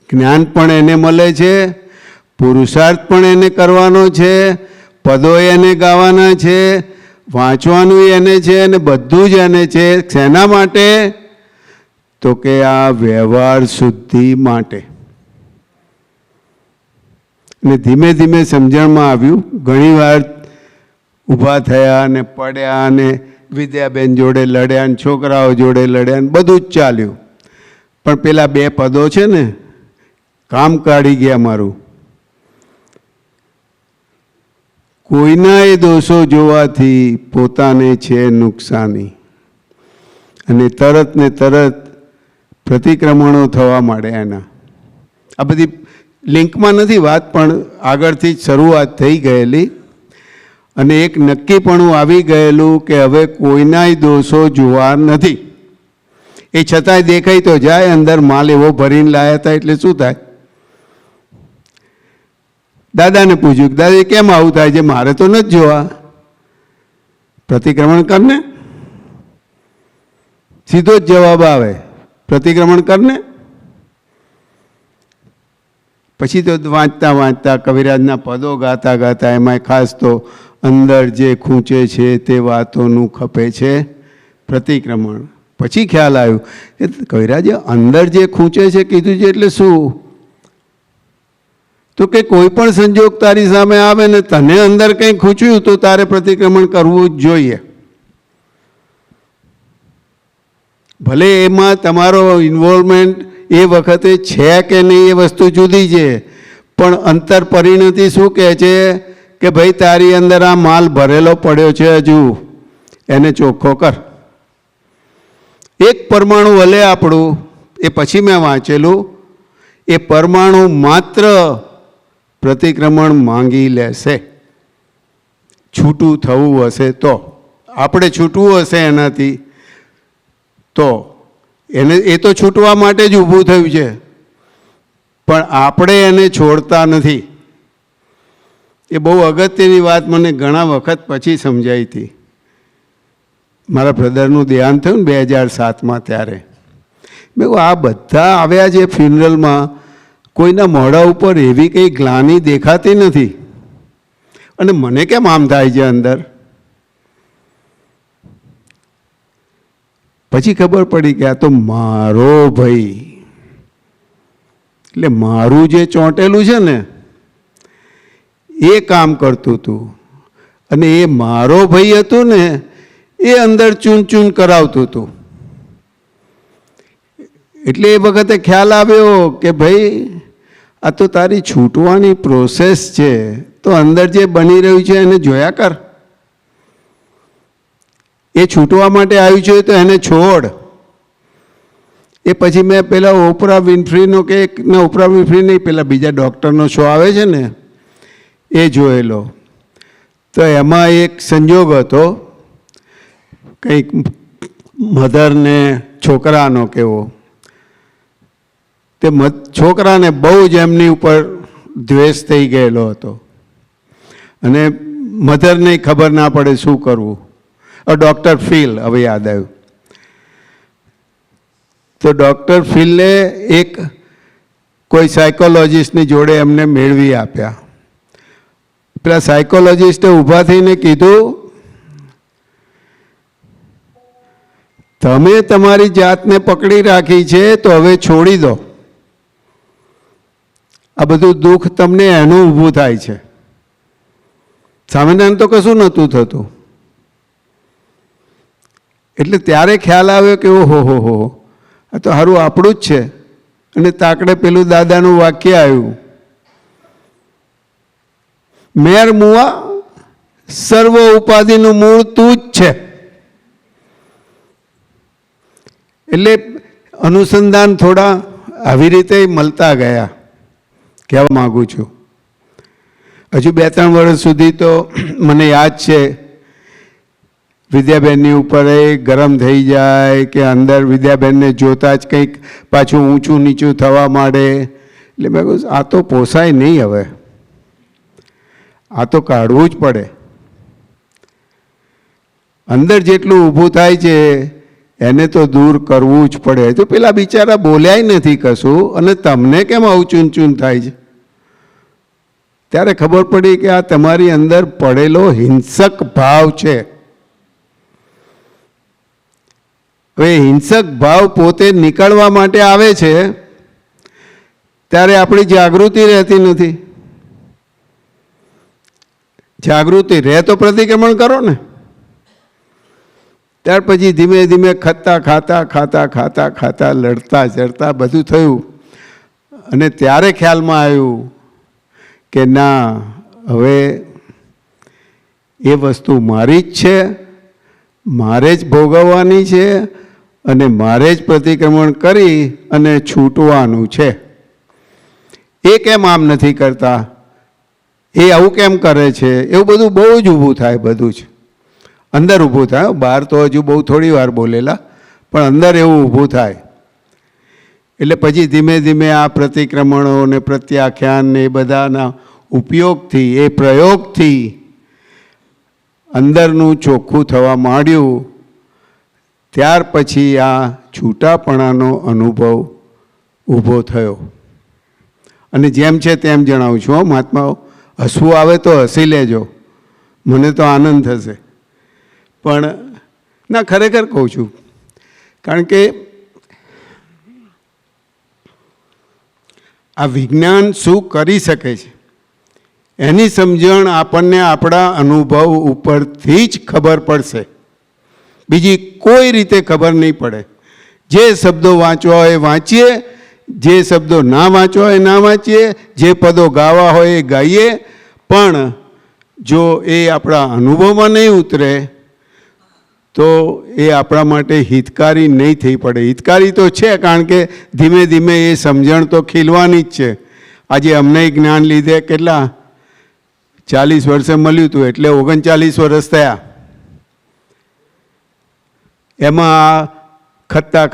જ્ઞાન પણ એને મળે છે, પુરુષાર્થ પણ એને કરવાનો છે, પદો એને ગાવાના છે, વાંચવાનું એને છે અને બધું જ એને છે. શેના માટે? તો કે આ વ્યવહાર શુદ્ધિ માટે. ને ધીમે ધીમે સમજણમાં આવ્યું. ઘણીવાર ઊભા થયા ને પડ્યા ને વિદ્યાબેન જોડે લડ્યા ને છોકરાઓ જોડે લડ્યા ને બધું જ ચાલ્યું. પણ પેલા 2 પદો છે ને કામ કાઢી ગયા મારું. કોઈના એ દોષો જોવાથી પોતાને છે નુકસાની. અને તરત ને તરત પ્રતિક્રમણો થવા માંડે એના. આ બધી લિંકમાં નથી વાત, પણ આગળથી જ શરૂઆત થઈ ગયેલી. અને એક નક્કીપણું આવી ગયેલું કે હવે કોઈનાય દોષો જોવા નથી. એ છતાંય દેખાય તો જાય. અંદર માલ એવો ભરીને લાયા હતા એટલે શું થાય? દાદાને પૂછ્યું કે દાદા કેમ આવું થાય છે? મારે તો નથી જોવા. પ્રતિક્રમણ કરને. સીધો જ જવાબ આવે, પ્રતિક્રમણ કરને. પછી તો વાંચતા વાંચતા કવિરાજના પદો ગાતા ગાતા એમાંય ખાસ તો અંદર જે ખૂંચે છે તે વાતોનું ખપે છે પ્રતિક્રમણ. પછી ખ્યાલ આવ્યું કે કવિરાજે અંદર જે ખૂંચે છે કીધું છે એટલે શું? તો કે કોઈ પણ સંજોગ તારી સામે આવે ને તને અંદર કંઈ ખૂંચ્યું તો તારે પ્રતિક્રમણ કરવું જ જોઈએ. ભલે એમાં તમારો ઇન્વોલ્વમેન્ટ એ વખતે છે કે નહીં એ વસ્તુ જુદી છે, પણ અંતર પરિણતિ શું કહે છે કે ભાઈ તારી અંદર આ માલ ભરેલો પડ્યો છે, હજુ એને ચોખ્ખો કર. એક પરમાણુ હલે આપણું, એ પછી મેં વાંચેલું, એ પરમાણુ માત્ર પ્રતિક્રમણ માંગી લેશે. છૂટું થવું હશે તો, આપણે છૂટવું હશે એનાથી તો એ તો છૂટવા માટે જ ઊભું થયું છે, પણ આપણે એને છોડતા નથી. એ બહુ અગત્યની વાત મને ઘણા વખત પછી સમજાઈ હતી મારા બ્રધરનું દેહાંત થયું ને 2007માં, ત્યારે મેં કહું આ બધા આવ્યા છે ફ્યુનરલમાં, કોઈના મોઢા ઉપર એવી કંઈ ગ્લાની દેખાતી નથી, અને મને કેમ આમ થાય છે અંદર? પછી ખબર પડી કે આ તો મારો ભાઈ, એટલે મારું જે ચોંટેલું છે ને એ કામ કરતું હતું, અને એ મારો ભાઈ હતું ને એ અંદર ચૂન ચૂન કરાવતું હતું. એટલે એ વખતે ખ્યાલ આવ્યો કે ભાઈ આ તો તારી છૂટવાની પ્રોસેસ છે, તો અંદર જે બની રહ્યું છે એને જોયા કર. એ છૂટવા માટે આવ્યું છે તો એને છોડ. એ પછી મેં પેલા ઓપરા વિન્ફ્રીનો કે ઓપરા વિન્ફ્રી નહીં, પેલા બીજા ડૉક્ટરનો શો આવે છે ને એ જોયેલો. તો એમાં એક સંજોગ હતો, કંઈક મધરને છોકરાનો કેવો, તે છોકરાને બહુ જ એમની ઉપર દ્વેષ થઈ ગયેલો હતો, અને મધરને ખબર ના પડે શું કરવું. ડૉક્ટર ફિલ, હવે યાદ આવ્યું. તો ડૉક્ટર ફિલને એક કોઈ સાયકોલોજિસ્ટની જોડે એમને મેળવી આપ્યા. પેલા સાયકોલોજિસ્ટે ઊભા થઈને કીધું, તમે તમારી જાતને પકડી રાખી છે તો હવે છોડી દો. આ બધું દુઃખ તમને એનું ઊભું થાય છે, સામાન્ય તો કશું નહોતું થતું. એટલે ત્યારે ખ્યાલ આવ્યો કે ઓહો હો, આ તો સારું આપણું જ છે. અને તાકડે પેલું દાદાનું વાક્ય આવ્યું, મેર મુઆ સર્વ ઉપાધિનું મૂળ તું જ છે. એટલે અનુસંધાન થોડા આવી રીતે મળતા ગયા, કહેવા માગું છું. હજુ 2-3 વર્ષ સુધી તો મને યાદ છે વિદ્યાબેનની ઉપર એ ગરમ થઈ જાય કે અંદર વિદ્યાબેનને જોતાં જ કંઈક પાછું ઊંચું નીચું થવા માંડે. એટલે મેં કહ્યું આ તો પોસાય નહીં, હવે આ તો કાઢવું જ પડે. અંદર જેટલું ઊભું થાય છે એને તો દૂર કરવું જ પડે. તો પેલા બિચારા બોલ્યાય નથી કશું, અને તમને કેમ આવું ચૂન થાય છે? ત્યારે ખબર પડી કે આ તમારી અંદર પડેલો હિંસક ભાવ છે. હવે હિંસક ભાવ પોતે નીકળવા માટે આવે છે ત્યારે આપણી જાગૃતિ રહેતી નથી. જાગૃતિ રહે તો પ્રતિક્રમણ કરો ને. ત્યાર પછી ધીમે ધીમે ખાતા લડતા ચડતા બધું થયું, અને ત્યારે ખ્યાલમાં આવ્યું કે ના, હવે એ વસ્તુ મારી જ છે, મારે જ ભોગવવાની છે, અને મારે જ પ્રતિક્રમણ કરી અને છૂટવાનું છે. એ કેમ આમ નથી કરતા, એ આવું કેમ કરે છે, એવું બધું બહુ જ ઊભું થાય. બધું જ અંદર ઊભું થાય, બહાર તો હજુ બહુ થોડી વાર બોલેલા, પણ અંદર એવું ઊભું થાય. એટલે પછી ધીમે ધીમે આ પ્રતિક્રમણો ને પ્રત્યાખ્યાન ને એ બધાના ઉપયોગથી, એ પ્રયોગથી અંદરનું ચોખ્ખું થવા માંડ્યું. ત્યાર પછી આ છૂટાપણાનો અનુભવ ઊભો થયો. અને જેમ છે તેમ જણાવું છું, મહાત્માઓ, હસવું આવે તો હસી લેજો, મને તો આનંદ થશે. પણ ના, ખરેખર કહું છું, કારણ કે આ વિજ્ઞાન શું કરી શકે છે એની સમજણ આપણને આપણા અનુભવ ઉપરથી જ ખબર પડશે. બીજી કોઈ રીતે ખબર નહીં પડે. જે શબ્દો વાંચવા હોય વાંચીએ, જે શબ્દો ના વાંચવા હોય ના વાંચીએ, જે પદો ગાવા હોય એ ગાઈએ, પણ જો એ આપણા અનુભવમાં નહીં ઉતરે તો એ આપણા માટે હિતકારી નહીં થઈ પડે. હિતકારી તો છે, કારણ કે ધીમે ધીમે એ સમજણ તો ખીલવાની જ છે. આજે અમને જ્ઞાન લીધે કેટલા 40 વર્ષે મળ્યું હતું, એટલે 39 વર્ષ થયા. એમાં ખાતા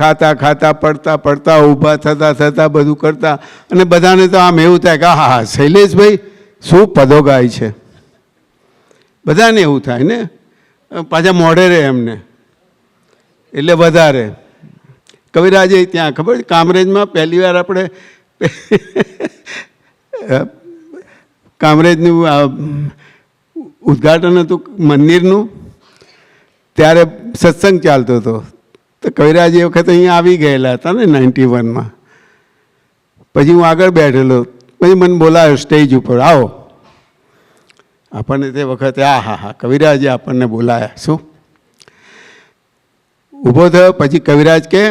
પડતા ઊભા થતા બધું કરતા, અને બધાને તો આમ એવું થાય કે હા શૈલેષભાઈ શું પદો ગાય છે. બધાને એવું થાય ને, પાછા મોઢે રહે એમને. એટલે વધારે. કવિરાજે ત્યાં ખબર છે કામરેજમાં પહેલી વાર આપણે કામરેજનું ઉદ્ઘાટન હતું મંદિરનું, ત્યારે સત્સંગ ચાલતો હતો. તો કવિરાજ એ વખતે અહીંયા આવી ગયેલા હતા ને 91માં. પછી હું આગળ બેઠેલો, પછી મને બોલાયો સ્ટેજ ઉપર, આવો. આપણને તે વખતે હા કવિરાજે આપણને બોલાયા. શું ઊભો થયો. પછી કવિરાજ કે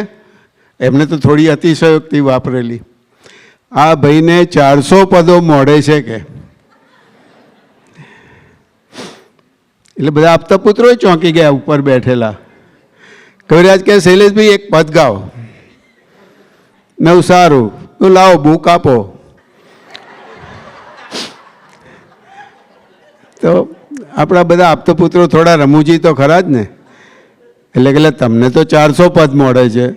એમને તો થોડી અતિશયોક્તિ વાપરેલી, આ ભાઈને 400 પદો મોઢે છે કે. એટલે બધા આપતા પુત્રો ચોંકી ગયા ઉપર બેઠેલા. કવિરાજ કે શૈલેષભાઈ એક પદ ગાઓ. નવ સારું, તો લાવો બુક આપો. તો આપણા બધા આપતા પુત્રો થોડા રમૂજી તો ખરા જ ને. એટલે તમને તો 400 પદ મળે છે.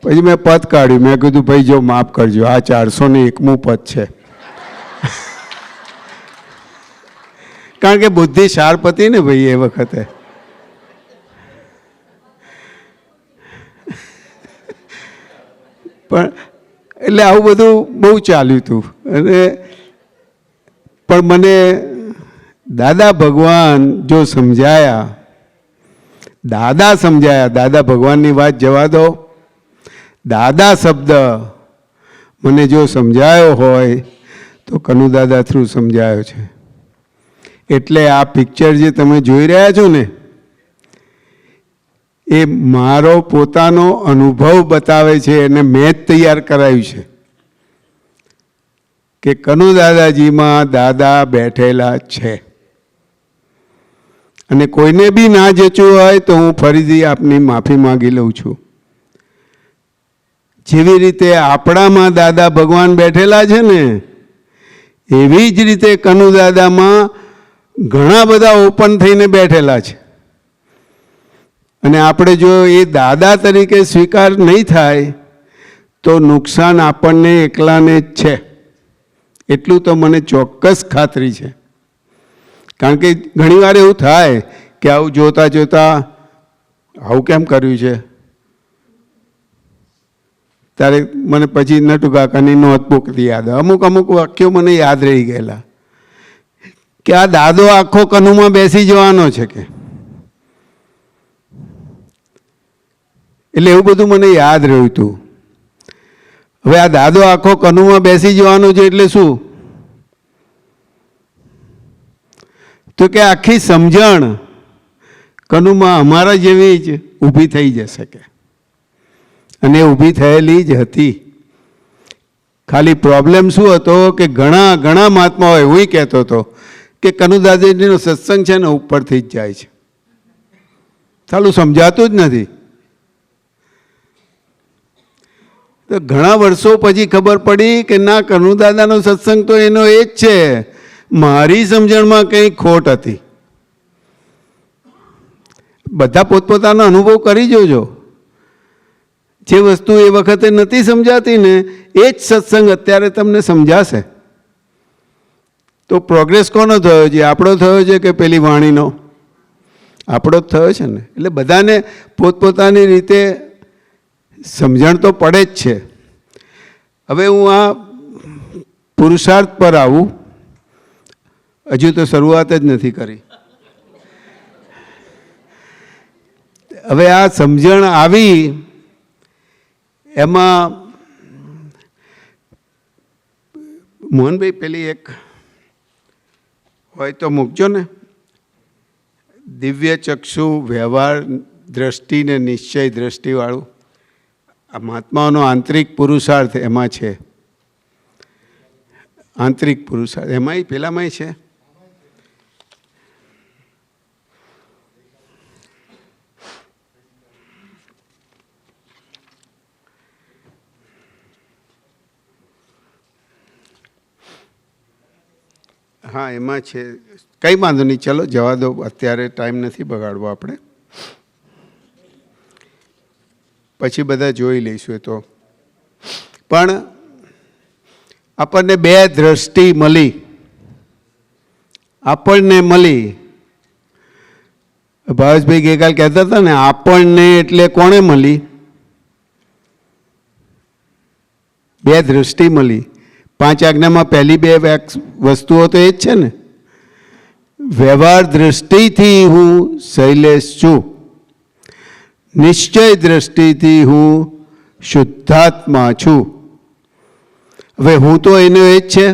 પછી મેં પદ કાઢ્યું. મેં કીધું ભાઈ જો માફ કરજો, આ 401મું પદ છે. કારણ કે બુદ્ધિ શાર્પ હતી ને ભાઈ એ વખતે. પણ એટલે આવું બધું બહુ ચાલ્યું હતું. અને પણ મને દાદા ભગવાન જો સમજાયા, દાદા ભગવાનની વાત જવા દો, દાદા શબ્દ મને જો સમજાયો હોય તો કનુ દાદા થ્રુ સમજાયો છે. એટલે આ પિક્ચર જે તમે જોઈ રહ્યા છો ને, એ મારો પોતાનો અનુભવ બતાવે છે. અને મેં જ તૈયાર કરાયું છે કે કનુ દાદાજીમાં દાદા બેઠેલા છે. અને કોઈને બી ના જચ્યું હોય તો હું ફરીથી આપની માફી માંગી લઉં છું. જેવી રીતે આપણામાં દાદા ભગવાન બેઠેલા છે ને, એવી જ રીતે કનુ દાદામાં ઘણા બધા ઓપન થઈને બેઠેલા છે. અને આપણે જો એ દાદા તરીકે સ્વીકાર નહીં થાય તો નુકસાન આપણને એકલાને જ છે. એટલું તો મને ચોક્કસ ખાતરી છે. કારણ કે ઘણીવાર એવું થાય કે આવું જોતા જોતા આવું કેમ કર્યું છે. ત્યારે મને પછી નટુ કાકાની નોટબુકથી યાદ આવે. અમુક વાક્યો મને યાદ રહી ગયેલા કે આ દાદો આખો કનુમાં બેસી જવાનો છે કે. એટલે એવું બધું મને યાદ રહ્યું હતું. હવે આ દાદો આખો કનુમાં બેસી જવાનો છે એટલે શું? તો કે આખી સમજણ કનુમાં અમારા જેવી જ ઊભી થઈ જશે કે. અને ઊભી થયેલી જ હતી. ખાલી પ્રોબ્લેમ શું હતો કે ઘણા મહાત્માઓએ, હું કહેતો હતો કે કનુ દાદાજીનો સત્સંગ છે ને ઉપરથી જ જાય છે, ચાલું સમજાતું જ નથી. તો ઘણા વર્ષો પછી ખબર પડી કે ના, કનુ દાદાનો સત્સંગ તો એનો એ જ છે. મારી સમજણમાં કંઈ ખોટ હતી. બધા પોતપોતાનો અનુભવ કરી જોજો. જે વસ્તુ એ વખતે નથી સમજાતી ને, એ જ સત્સંગ અત્યારે તમને સમજાશે. તો પ્રોગ્રેસ કોનો થયો છે? આપણો થયો છે કે પેલી વાણીનો? આપણો જ થયો છે ને. એટલે બધાને પોતપોતાની રીતે સમજણ તો પડે જ છે. હવે હું આ પુરુષાર્થ પર આવું. હજુ તો શરૂઆત જ નથી કરી. હવે આ સમજણ આવી, એમાં મોહનભાઈ પેલી એક હોય તો મૂકજો ને, દિવ્ય ચક્ષુ વ્યવહાર દ્રષ્ટિ ને નિશ્ચય દ્રષ્ટિવાળું. આ મહાત્માઓનો આંતરિક પુરુષાર્થ એમાં છે. આંતરિક પુરુષાર્થ એમાંય પેલામાંય છે. હા, એમાં છે. કંઈ વાંધો નહીં, ચલો જવા દો, અત્યારે ટાઈમ નથી બગાડવો આપણે. પછી બધા જોઈ લઈશું. તો પણ આપણને બે દ્રષ્ટિ મળી. ભાવેશભાઈ ગઈકાલ કહેતા હતા ને, આપણને એટલે કોણે મળી? બે દ્રષ્ટિ મળી. પાંચ આજ્ઞામાં પહેલી બે વસ્તુઓ તો એ જ છે ને. વ્યવહાર દ્રષ્ટિથી હું શૈલેષ છું, નિશ્ચય દ્રષ્ટિથી હું શુદ્ધાત્મા છું. હવે હું તો એનો એ જ છે,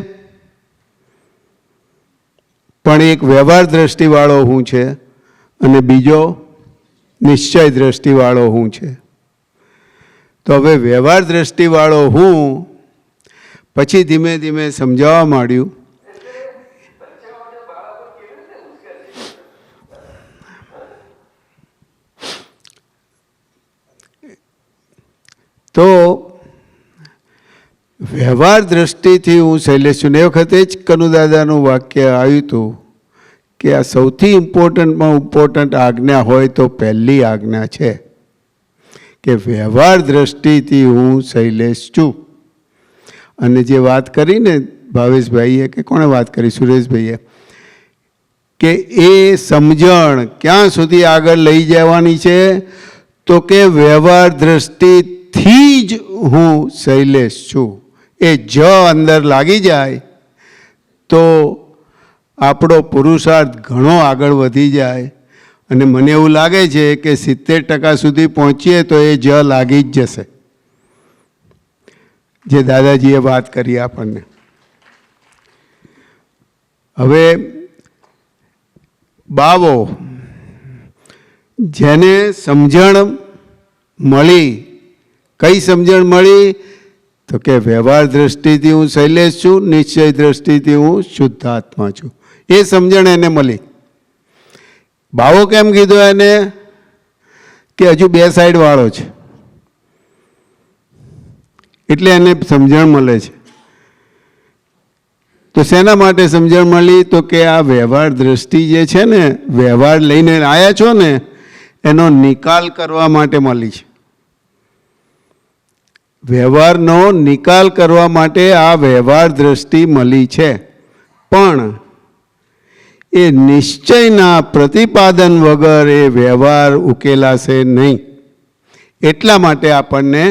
પણ એક વ્યવહાર દ્રષ્ટિવાળો હું છે અને બીજો નિશ્ચય દ્રષ્ટિવાળો હું છે. તો હવે વ્યવહાર દ્રષ્ટિવાળો હું પછી ધીમે ધીમે સમજાવવા માંડ્યું તો વ્યવહાર દ્રષ્ટિથી હું શૈલેષ છું. એ વખતે જ કનુદાદાનું વાક્ય આવ્યું હતું કે આ સૌથી ઇમ્પોર્ટન્ટમાં ઇમ્પોર્ટન્ટ આજ્ઞા હોય તો પહેલી આજ્ઞા છે કે વ્યવહાર દ્રષ્ટિથી હું શૈલેષ છું. અને જે વાત કરી ને ભાવેશભાઈએ, કે કોણે વાત કરી, સુરેશભાઈએ, કે એ સમજણ ક્યાં સુધી આગળ લઈ જવાની છે? તો કે વ્યવહાર દ્રષ્ટિથી જ હું શૈલેષ છું. એ જ અંદર લાગી જાય તો આપણો પુરુષાર્થ ઘણો આગળ વધી જાય. અને મને એવું લાગે છે કે 70% સુધી પહોંચીએ તો એ જ લાગી જ જશે, જે દાદાજીએ વાત કરી આપણને. હવે બાવો જેને સમજણ મળી, કઈ સમજણ મળી? તો કે વ્યવહાર દ્રષ્ટિથી હું શૈલેષ છું, નિશ્ચય દ્રષ્ટિથી હું શુદ્ધ આત્મા છું. એ સમજણ એને મળી. બાવો કેમ કીધું એને? કે હજુ બે સાઈડ વાળો છે એટલે એને સમજણ મળે છે. તો શેના માટે સમજણ મળી? તો કે આ વ્યવહાર દ્રષ્ટિ જે છે ને, વ્યવહાર લઈને આવ્યા છો ને, એનો નિકાલ કરવા માટે મળી છે. વ્યવહારનો નિકાલ કરવા માટે આ વ્યવહાર દ્રષ્ટિ મળી છે. પણ એ નિશ્ચયના પ્રતિપાદન વગર એ વ્યવહાર ઉકેલાશે નહીં. એટલા માટે આપણને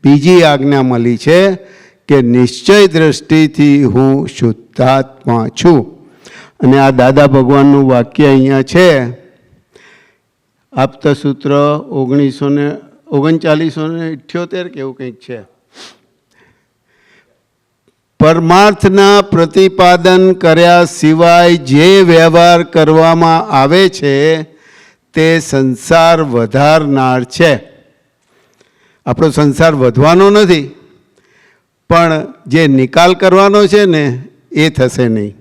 બીજી આજ્ઞા મળી છે કે નિશ્ચય દ્રષ્ટિથી હું શુદ્ધાત્મા છું. અને આ દાદા ભગવાનનું વાક્ય અહીંયા છે, આપતા સૂત્ર 1938 કે એવું કંઈક છે. પરમાર્થના પ્રતિપાદન કર્યા સિવાય જે વ્યવહાર કરવામાં આવે છે તે સંસાર વધારનાર છે. આપણો સંસાર વધવાનો નથી, પણ જે નિકાલ કરવાનો છે ને એ થશે નહીં.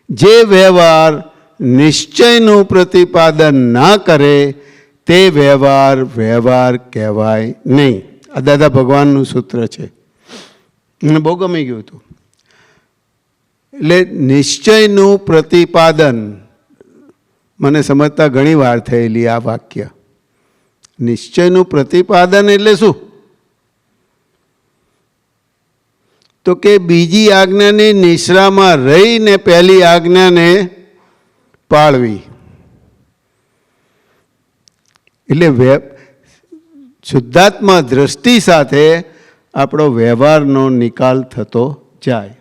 જે વ્યવહાર નિશ્ચયનું પ્રતિપાદન ના કરે તે વ્યવહાર કહેવાય નહીં. આ દાદા ભગવાનનું સૂત્ર છે, મને બહુ ગમી ગયું હતું. એટલે નિશ્ચયનું પ્રતિપાદન મને સમજતા ઘણી વાર થયેલી આ વાક્ય. નિશ્ચયનું પ્રતિપાદન એટલે શું? તો કે બીજી આજ્ઞાની નિશ્રામાં રહીને પહેલી આજ્ઞાને પાળવી. એટલે શુદ્ધાત્મા દ્રષ્ટિ સાથે આપણો વ્યવહારનો નિકાલ થતો જાય.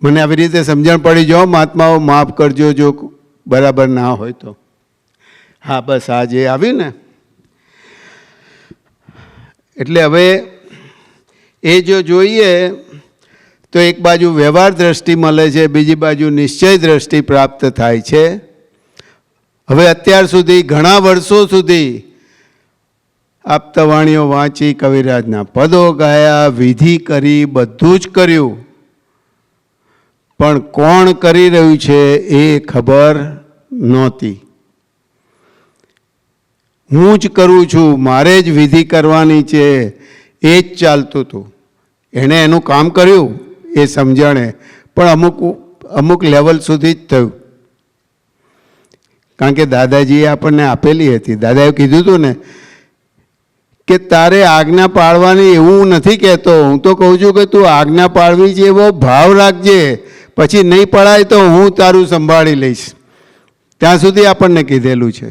મને આવી રીતે સમજણ પડી. જો મહાત્માઓ માફ કરજો જો બરાબર ના હોય તો. હા, બસ આ જે આવ્યું ને, એટલે હવે એ જો જોઈએ તો એક બાજુ વ્યવહાર દ્રષ્ટિ મળે છે, બીજી બાજુ નિશ્ચય દ્રષ્ટિ પ્રાપ્ત થાય છે. હવે અત્યાર સુધી ઘણા વર્ષો સુધી આપતાવાણીઓ વાંચી, કવિરાજના પદો ગાયા, વિધિ કરી, બધું જ કર્યું, પણ કોણ કરી રહ્યું છે એ ખબર નહોતી. હું જ કરું છું, મારે જ વિધિ કરવાની છે, એ જ ચાલતું હતું. એણે એનું કામ કર્યું એ સમજણે, પણ અમુક લેવલ સુધી જ થયું. કારણ કે દાદાજીએ આપણને આપેલી હતી. દાદાએ કીધું હતું ને કે તારે આજ્ઞા પાળવાની, એવું નથી કહેતો. હું તો કહું છું કે તું આજ્ઞા પાળવી છે એવો ભાવ રાખજે, પછી નહીં પડાય તો હું તારું સંભાળી લઈશ. ત્યાં સુધી આપણને કીધેલું છે.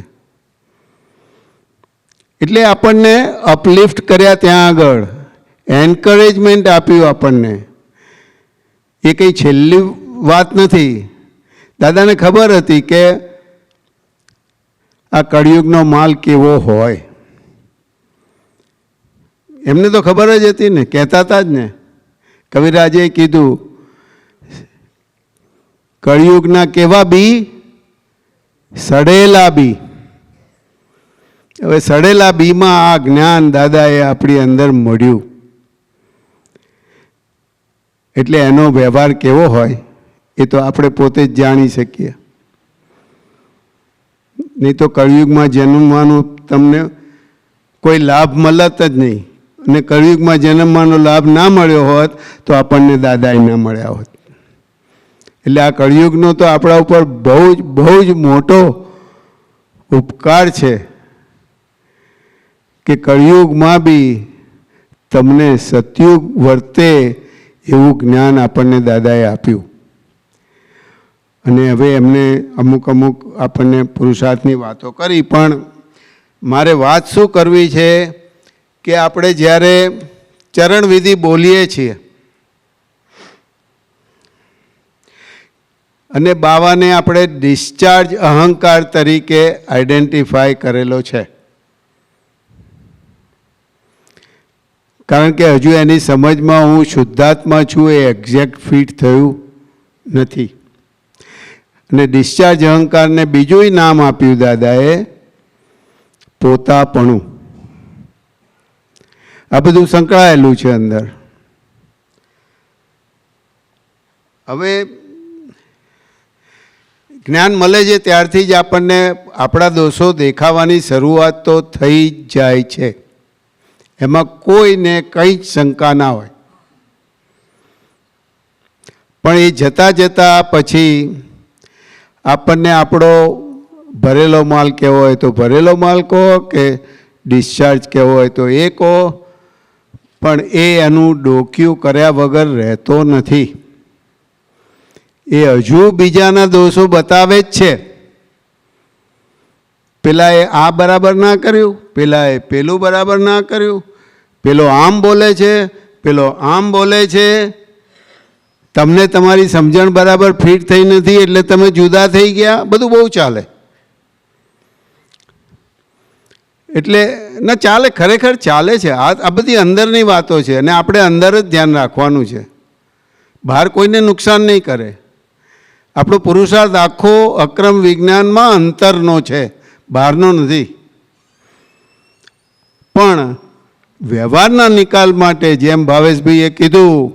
એટલે આપણને અપલિફ્ટ કર્યા, ત્યાં આગળ એન્કરેજમેન્ટ આપ્યું આપણને. એ કંઈ છેલ્લી વાત નથી. દાદાને ખબર હતી કે આ કળિયુગનો માલ કેવો હોય. એમને તો ખબર જ હતી ને, કહેતા હતા જ ને. કવિરાજે કીધું, કળિયુગના કેવા બી? સડેલા બી. હવે સડેલા બીમાં આ જ્ઞાન દાદાએ આપણી અંદર મળ્યું. એટલે એનો વ્યવહાર કેવો હોય એ તો આપણે પોતે જ જાણી શકીએ. નહીં તો કળિયુગમાં જન્મવાનું તમને કોઈ લાભ મળત જ નહીં. અને કળિયુગમાં જન્મવાનો લાભ ના મળ્યો હોત તો આપણને દાદાએ ના મળ્યા હોત. એટલે આ કળિયુગનો તો આપણા ઉપર બહુ જ મોટો ઉપકાર છે કે કળિયુગમાં બી તમને સતયુગ વર્તે એવું જ્ઞાન આપણને દાદાએ આપ્યું. અને હવે એમને અમુક આપણને પુરુષાર્થની વાતો કરી. પણ મારે વાત શું કરવી છે કે આપણે જ્યારે ચરણવિધિ બોલીએ છીએ અને બાવાને આપણે ડિસ્ચાર્જ અહંકાર તરીકે આઈડેન્ટિફાય કરેલો છે. કારણ કે હજુ એની સમજમાં હું શુદ્ધાત્મા છું એ એક્ઝેક્ટ ફિટ થયું નથી. અને ડિસ્ચાર્જ અહંકારને બીજું નામ આપ્યું દાદાએ, પોતાપણું. આ બધું સંકળાયેલું છે અંદર. હવે જ્ઞાન મળે છે ત્યારથી જ આપણને આપણા દોષો દેખાવાની શરૂઆત તો થઈ જ જાય છે. એમાં કોઈને કંઈ જ શંકા ના હોય. પણ એ જતાં જતાં પછી આપણને આપણો ભરેલો માલ કેવો હોય તો ભરેલો માલ કહો, કે ડિસ્ચાર્જ કેવો હોય તો એ કહો, પણ એ એનું ડોક્યું કર્યા વગર રહેતો નથી. એ હજુ બીજાના દોષો બતાવે જ છે. પેલાએ આ બરાબર ના કર્યું, પેલાએ પેલું બરાબર ના કર્યું, પેલો આમ બોલે છે, પેલો આમ બોલે છે. તમને તમારી સમજણ બરાબર ફિટ થઈ નથી એટલે તમે જુદા થઈ ગયા. બધું બહુ ચાલે. એટલે ના ચાલે, ખરેખર ચાલે છે. આ બધી અંદરની વાતો છે અને આપણે અંદર જ ધ્યાન રાખવાનું છે. બહાર કોઈને નુકસાન નહીં કરે. આપણો પુરુષાર્થ આખો અક્રમ વિજ્ઞાનમાં અંતરનો છે, બહારનો નથી. પણ વ્યવહારના નિકાલ માટે જેમ ભાવેશભાઈએ કીધું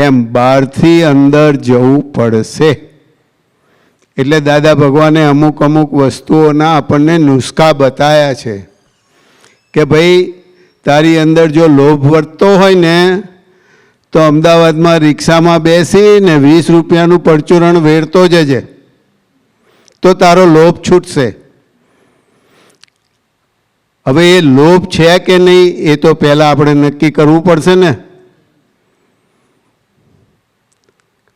એમ બહારથી અંદર જવું પડશે. એટલે દાદા ભગવાને અમુક વસ્તુઓના આપણને નુસ્ખા બતાવ્યા છે કે ભાઈ તારી અંદર જો લોભ વર્તતો હોય ને તો અમદાવાદમાં રિક્ષામાં બેસીને 20 રૂપિયાનું પરચુરણ વેરતો જજે, તો તારો લોભ છૂટશે. હવે એ લોભ છે કે નહીં એ તો પહેલાં આપણે નક્કી કરવું પડશે ને.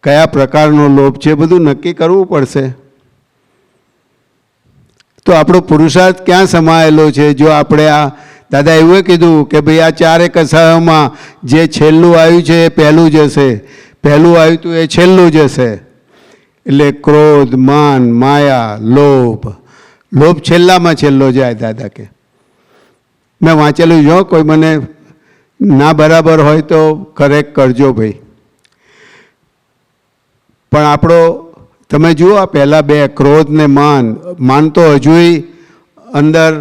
કયા પ્રકારનો લોભ છે બધું નક્કી કરવું પડશે. તો આપણો પુરુષાર્થ ક્યાં સમાયેલો છે? જો આપણે આ દાદા એવું કીધું કે ભાઈ આ ચારે કસાયોમાં જે છેલ્લું આવ્યું છે એ પહેલું જશે, પહેલું આવ્યું હતું એ છેલ્લું જશે. એટલે ક્રોધ, માન, માયા, લોભ. લોભ છેલ્લામાં છેલ્લો જાય. દાદા કે મેં વાંચેલું જો, કોઈ મને ના બરાબર હોય તો કરેક્ટ કરજો ભાઈ. પણ આપણો તમે જુઓ આ પહેલાં બે, ક્રોધ ને માન. માન તો હજુય અંદર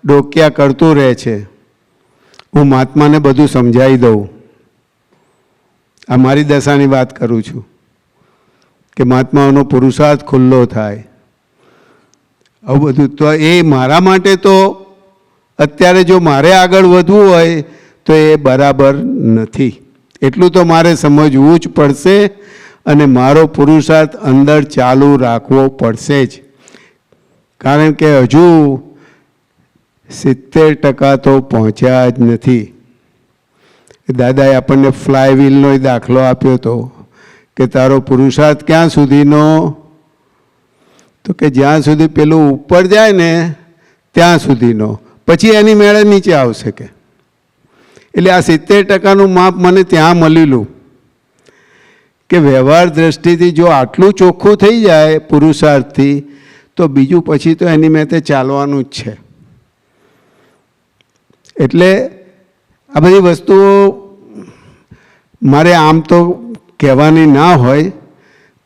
ડોક્યા કરતું રહે છે. હું મહાત્માને બધું સમજાવી દઉં. આ મારી દશાની વાત કરું છું કે મહાત્માઓનો પુરુષાર્થ ખુલ્લો થાય. આવું બધું તો એ મારા માટે તો અત્યારે જો મારે આગળ વધવું હોય તો એ બરાબર નથી. એટલું તો મારે સમજવું જ પડશે અને મારો પુરુષાર્થ અંદર ચાલુ રાખવો પડશે જ. કારણ કે હજુ 70% તો પહોંચ્યા જ નથી. દાદાએ આપણને ફ્લાય વ્હીલનો દાખલો આપ્યો હતો કે તારો પુરુષાર્થ ક્યાં સુધીનો? તો કે જ્યાં સુધી પેલું ઉપર જાય ને ત્યાં સુધીનો, પછી એની મેળે નીચે આવશે કે. એટલે આ 70%નું માપ મને ત્યાં મળેલું કે વ્યવહાર દ્રષ્ટિથી જો આટલું ચોખ્ખું થઈ જાય પુરુષાર્થથી, તો બીજું પછી તો એની મેં તે ચાલવાનું જ છે. એટલે આ બધી વસ્તુઓ મારે આમ તો કહેવાની ના હોય,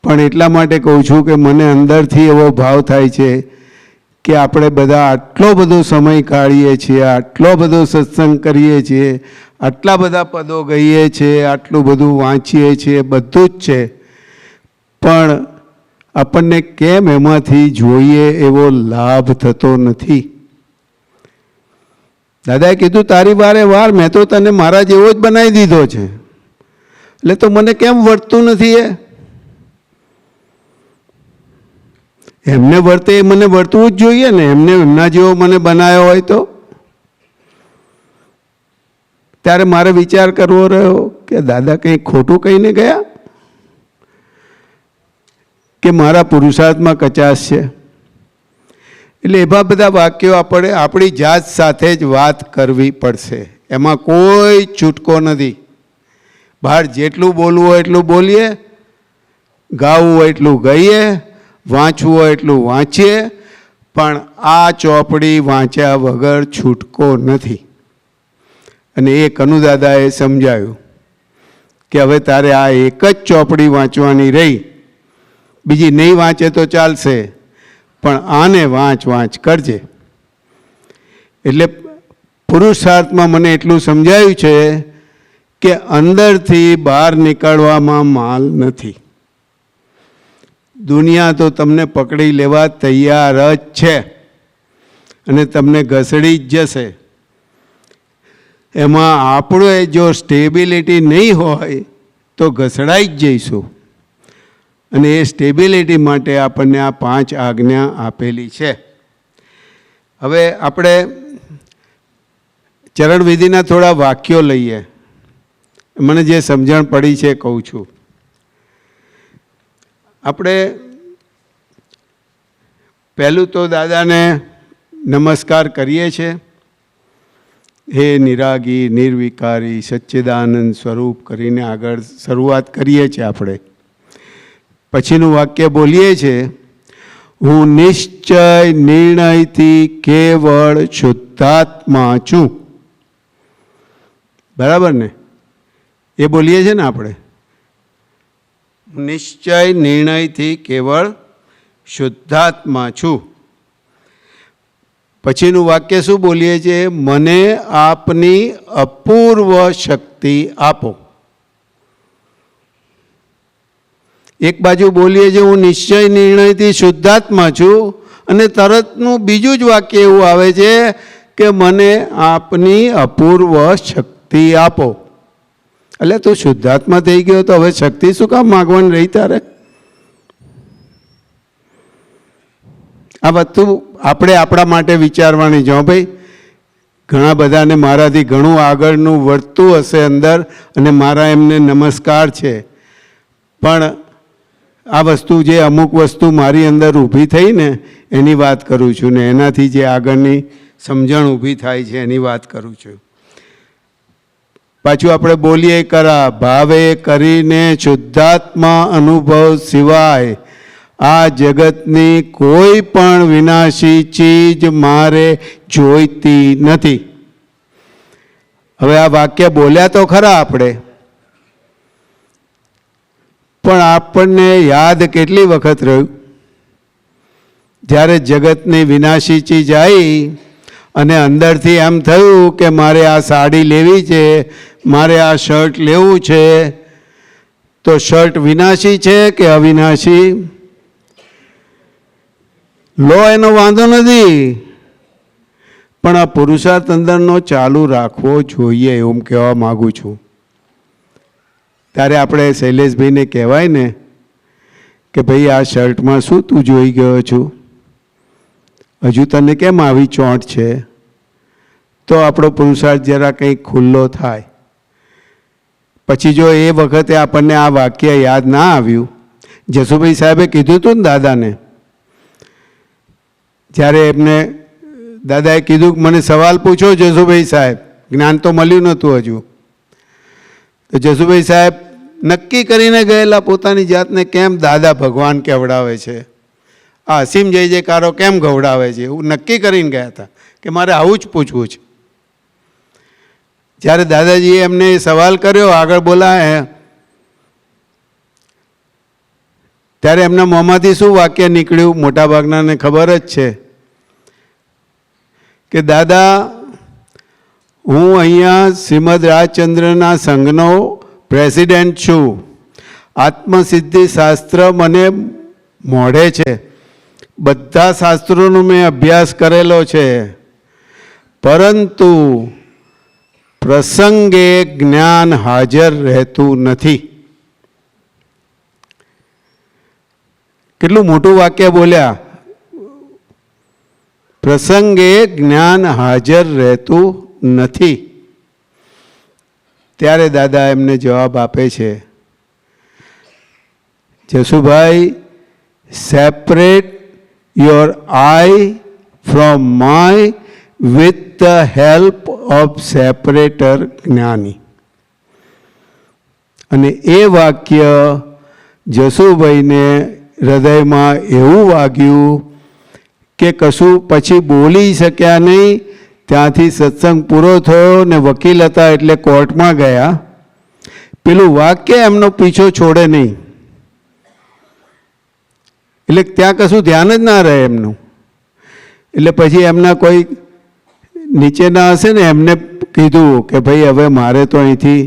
પણ એટલા માટે કહું છું કે મને અંદરથી એવો ભાવ થાય છે કે આપણે બધા આટલો બધો સમય કાઢીએ છીએ, આટલો બધો સત્સંગ કરીએ છીએ, આટલા બધા પદો ગઈએ છીએ, આટલું બધું વાંચીએ છીએ, બધું જ છે, પણ આપણને કેમ એમાંથી જોઈએ એવો લાભ થતો નથી. દાદાએ કીધું તારી વારે વાર મેં તો તને મારા જેવો જ બનાવી દીધો છે, એટલે તો મને કેમ વર્તતું નથી? એમને વર્તે એ મને વર્તવું જ જોઈએ ને, એમને એમના જેવો મને બનાવ્યો હોય તો. ત્યારે મારે વિચાર કરવો રહ્યો કે દાદા કંઈ ખોટું કહીને ગયા કે મારા પુરુષાર્થમાં કચાશ છે? એટલે એવા બધા વાક્યો આપણે આપણી જાત સાથે જ વાત કરવી પડશે, એમાં કોઈ છૂટકો નથી. બહાર જેટલું બોલવું હોય એટલું બોલીએ, ગાવું હોય એટલું ગાઈએ, વાંચવું હોય એટલું વાંચીએ, પણ આ ચોપડી વાંચ્યા વગર છૂટકો નથી. અને એ કનુદાદાએ સમજાયું કે હવે તારે આ એક જ ચોપડી વાંચવાની રહી, બીજી નહીં વાંચે તો ચાલશે, પણ આને વાંચ કરજે. એટલે પુરુષાર્થમાં મને એટલું સમજાયું છે કે અંદરથી બહાર નીકળવામાં માલ નથી. દુનિયા તો તમને પકડી લેવા તૈયાર જ છે અને તમને ઘસડી જ જશે. એમાં આપણે જો સ્ટેબિલિટી નહીં હોય તો ઘસડાઈ જ જઈશું. અને એ સ્ટેબિલિટી માટે આપણને આ 5 આજ્ઞા આપેલી છે. હવે આપણે ચરણવિધિના થોડા વાક્યો લઈએ. મને જે સમજણ પડી છે કહું છું. આપણે પહેલું તો દાદાને નમસ્કાર કરીએ છીએ. હે નિરાગી નિર્વિકારી સચ્ચિદાનંદ સ્વરૂપ કરીને આગળ શરૂઆત કરીએ છીએ આપણે. પછીનું વાક્ય બોલીએ છીએ, હું નિશ્ચય નિર્ણયથી કેવળ શુદ્ધાત્મા છું. બરાબર ને? એ બોલીએ છીએ ને આપણે, નિશ્ચય નિર્ણયથી કેવળ શુદ્ધાત્મા છું. પછીનું વાક્ય શું બોલીએ છીએ? મને આપની અપૂર્વ શક્તિ આપો. એક બાજુ બોલીએ છીએ હું નિશ્ચય નિર્ણયથી શુદ્ધાત્મા છું, અને તરતનું બીજું જ વાક્ય એવું આવે છે કે મને આપની અપૂર્વ શક્તિ આપો. એટલે તું શુદ્ધાત્મા થઈ ગયો તો હવે શક્તિ શું કામ માગવાની રહી તારે? આ બધું આપણે આપણા માટે વિચારવાની જો ભાઈ. ઘણા બધાને મારાથી ઘણું આગળનું વર્તું હશે અંદર, અને મારા એમને નમસ્કાર છે, પણ આ વસ્તુ જે અમુક વસ્તુ મારી અંદર ઊભી થઈ ને એની વાત કરું છું, ને એનાથી જે આગળની સમજણ ઊભી થાય છે એની વાત કરું છું. પાછું આપણે બોલીએ કરા, ભાવે કરીને શુદ્ધાત્મા અનુભવ સિવાય આ જગતની કોઈ પણ વિનાશી ચીજ મારે જોઈતી નથી. હવે આ વાક્ય બોલ્યા તો ખરા આપણે, પણ આપણને યાદ કેટલી વખત રહ્યું? જ્યારે જગતની વિનાશી ચીજ આવી અને અંદરથી એમ થયું કે મારે આ સાડી લેવી છે, મારે આ શર્ટ લેવું છે, તો શર્ટ વિનાશી છે કે અવિનાશી? લો એનો વાંધો નથી, પણ આ પુરુષાર્થ અંદરનો ચાલુ રાખવો જોઈએ, એવું કહેવા માગું છું. ત્યારે આપણે શૈલેષભાઈને કહેવાય ને કે ભાઈ આ શર્ટમાં શું તું જોઈ ગયો છું? હજુ તને કેમ આવી ચોંટ છે? તો આપણો પુરુષાર્થ જરા કંઈક ખુલ્લો થાય. પછી જો એ વખતે આપણને આ વાક્ય યાદ ના આવ્યું, જસુભાઈ સાહેબે કીધું હતું ને દાદાને જ્યારે એમને દાદાએ કીધું કે મને સવાલ પૂછો જસુભાઈ સાહેબ, જ્ઞાન તો મળ્યું નહોતું હજુ. તો જસુભાઈ સાહેબ નક્કી કરીને ગયેલા પોતાની જાતને કેમ દાદા ભગવાન કહેવડાવે છે, આ અસીમ જય જયકારો કેમ ગવડાવે છે, એવું નક્કી કરીને ગયા હતા કે મારે આવું જ પૂછવું છે. જ્યારે દાદાજીએ એમને સવાલ કર્યો, આગળ બોલાય, ત્યારે એમના મોંમાંથી શું વાક્ય નીકળ્યું મોટાભાગનાને ખબર જ છે કે દાદા, હું અહીંયા શ્રીમદ રાજચંદ્રના સંઘનો પ્રેસિડેન્ટ છું. આત્મસિદ્ધિ શાસ્ત્ર મને મોઢે છે, બધા શાસ્ત્રોનો મેં અભ્યાસ કરેલો છે, પરંતુ પ્રસંગે જ્ઞાન હાજર રહેતું નથી. કેટલું મોટું વાક્ય બોલ્યા, પ્રસંગે જ્ઞાન હાજર રહેતું નથી. ત્યારે દાદા એમને જવાબ આપે છે, Jasubhai, separate your I from my with the help of separator જ્ઞાની. અને એ વાક્ય જસુભાઈને હૃદયમાં એવું વાગ્યું કે કશું પછી બોલી શક્યા નહીં. ત્યાંથી સત્સંગ પૂરો થયો ને વકીલ હતા એટલે કોર્ટમાં ગયા. પેલું વાક્ય એમનો પીછો છોડે નહીં, એટલે ત્યાં કશું ધ્યાન જ ના રહે એમનું. એટલે પછી એમના કોઈ નીચેના હશે ને એમને કીધું કે ભાઈ હવે મારે તો અહીંથી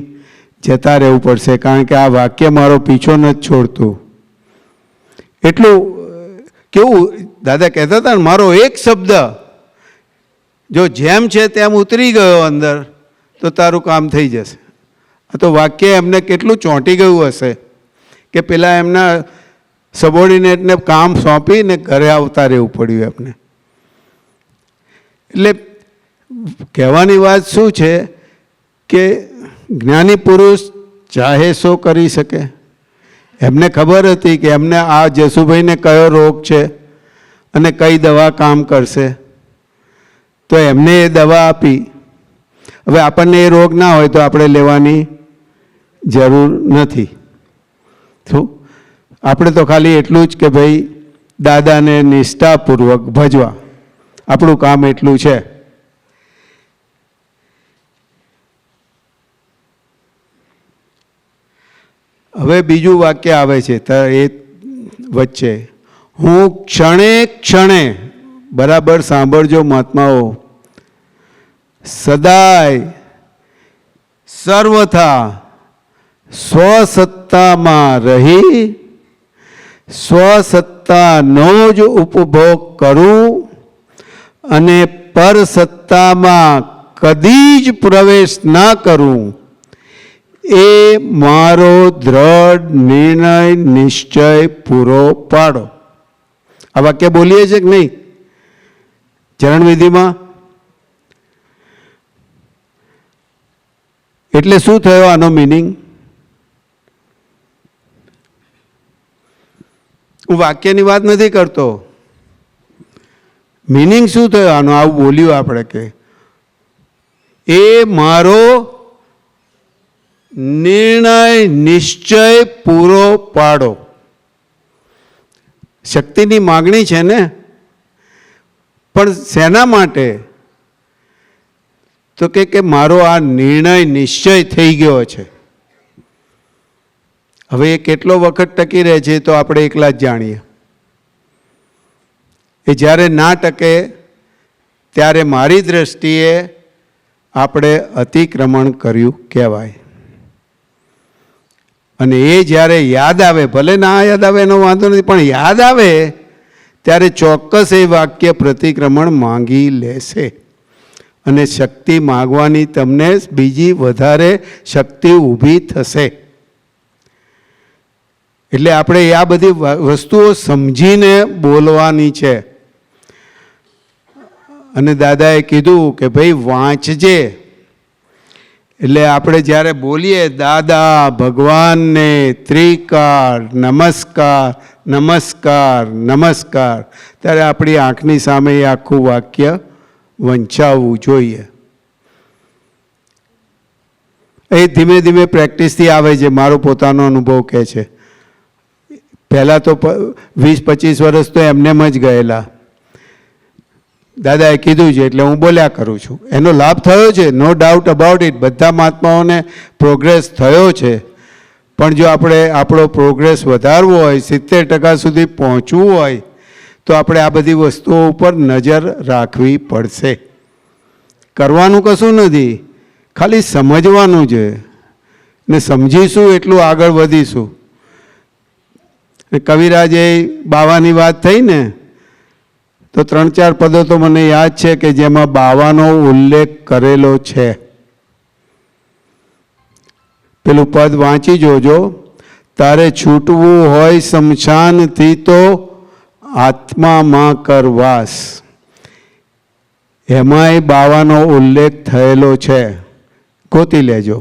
જતા રહેવું પડશે, કારણ કે આ વાક્ય મારો પીછો નથી છોડતું. એટલું કેવું દાદા કહેતા હતા ને, મારો એક શબ્દ જો જેમ છે તેમ ઉતરી ગયો અંદર તો તારું કામ થઈ જશે. આ તો વાક્ય એમને કેટલું ચોંટી ગયું હશે કે પેલા એમના સબોર્ડિનેટને કામ સોંપીને ઘરે આવતા રહેવું પડ્યું એમને. એટલે કહેવાની વાત શું છે કે જ્ઞાની પુરુષ ચાહે સો કરી શકે. એમને ખબર હતી કે એમને આ જસુભાઈને કયો રોગ છે અને કઈ દવા કામ કરશે, તો એમને એ દવા આપી. હવે આપણને એ રોગ ના હોય તો આપણે લેવાની જરૂર નથી. શું આપણે તો ખાલી એટલું જ કે ભાઈ દાદાને નિષ્ઠાપૂર્વક ભજવા, આપણું કામ એટલું છે. હવે બીજું વાક્ય આવે છે એ વચ્ચે, હું ક્ષણે ક્ષણે, બરાબર સાંભળજો મહાત્માઓ, સદાય સર્વથા સ્વસત્તામાં રહી સ્વસત્તાનો જ ઉપભોગ કરું અને પરસત્તામાં કદી જ પ્રવેશ ના કરું, એ મારો દ્રઢ નિર્ણય નિશ્ચય પૂરો પાડો. આ વાક્ય બોલીએ છે કે નહીં ચરણવિધિમાં? એટલે શું થયો આનો મિનિંગ? હું વાક્યની વાત નથી કરતો, મિનિંગ શું થયો આનો? આવું બોલ્યું આપણે કે એ મારો નિર્ણય નિશ્ચય પૂરો પાડો. શક્તિની માગણી છે ને, પણ શેના માટે? તો કે મારો આ નિર્ણય નિશ્ચય થઈ ગયો છે. હવે એ કેટલો વખત ટકી રહે છે તો આપણે એકલા જ જાણીએ. એ જ્યારે ના ટકે ત્યારે મારી દ્રષ્ટિએ આપણે અતિક્રમણ કર્યું કહેવાય. અને એ જ્યારે યાદ આવે, ભલે ના યાદ આવે એનો વાંધો નથી, પણ યાદ આવે ત્યારે ચોક્કસ એ વાક્ય પ્રતિક્રમણ માંગી લેશે. અને શક્તિ માગવાની તમને બીજી વધારે શક્તિ ઊભી થશે. એટલે આપણે આ બધી વસ્તુઓ સમજીને બોલવાની છે. અને દાદાએ કીધું કે ભાઈ વાંચજે, એટલે આપણે જ્યારે બોલીએ દાદા ભગવાનને ત્રિકાર નમસ્કાર નમસ્કાર નમસ્કાર, ત્યારે આપણી આંખની સામે એ આખું વાક્ય વંચાવવું જોઈએ. એ ધીમે ધીમે પ્રેક્ટિસથી આવે છે, મારો પોતાનો અનુભવ કહે છે. પહેલાં તો 20-25 વર્ષ તો એમનેમ જ ગયેલા. દાદાએ કીધું છે એટલે હું બોલ્યા કરું છું. એનો લાભ થયો છે, નો ડાઉટ અબાઉટ ઇટ. બધા મહાત્માઓને પ્રોગ્રેસ થયો છે. પણ જો આપણે આપણો પ્રોગ્રેસ વધારવો હોય, 70% સુધી પહોંચવું હોય, તો આપણે આ બધી વસ્તુઓ ઉપર નજર રાખવી પડશે. કરવાનું કશું નથી, ખાલી સમજવાનું છે, ને સમજીશું એટલું આગળ વધીશું. કવિરાજે બાવાની વાત થઈ ને, તો 3-4 પદો તો મને યાદ છે કે જેમાં બાવાનો ઉલ્લેખ કરેલો છે. પેલું પદ વાંચી જોજો. તારે છૂટવું હોય શમશાનથી તો આત્મામાં કરવાસ. એમાંય બાવાનો ઉલ્લેખ થયેલો છે, ગોતી લેજો.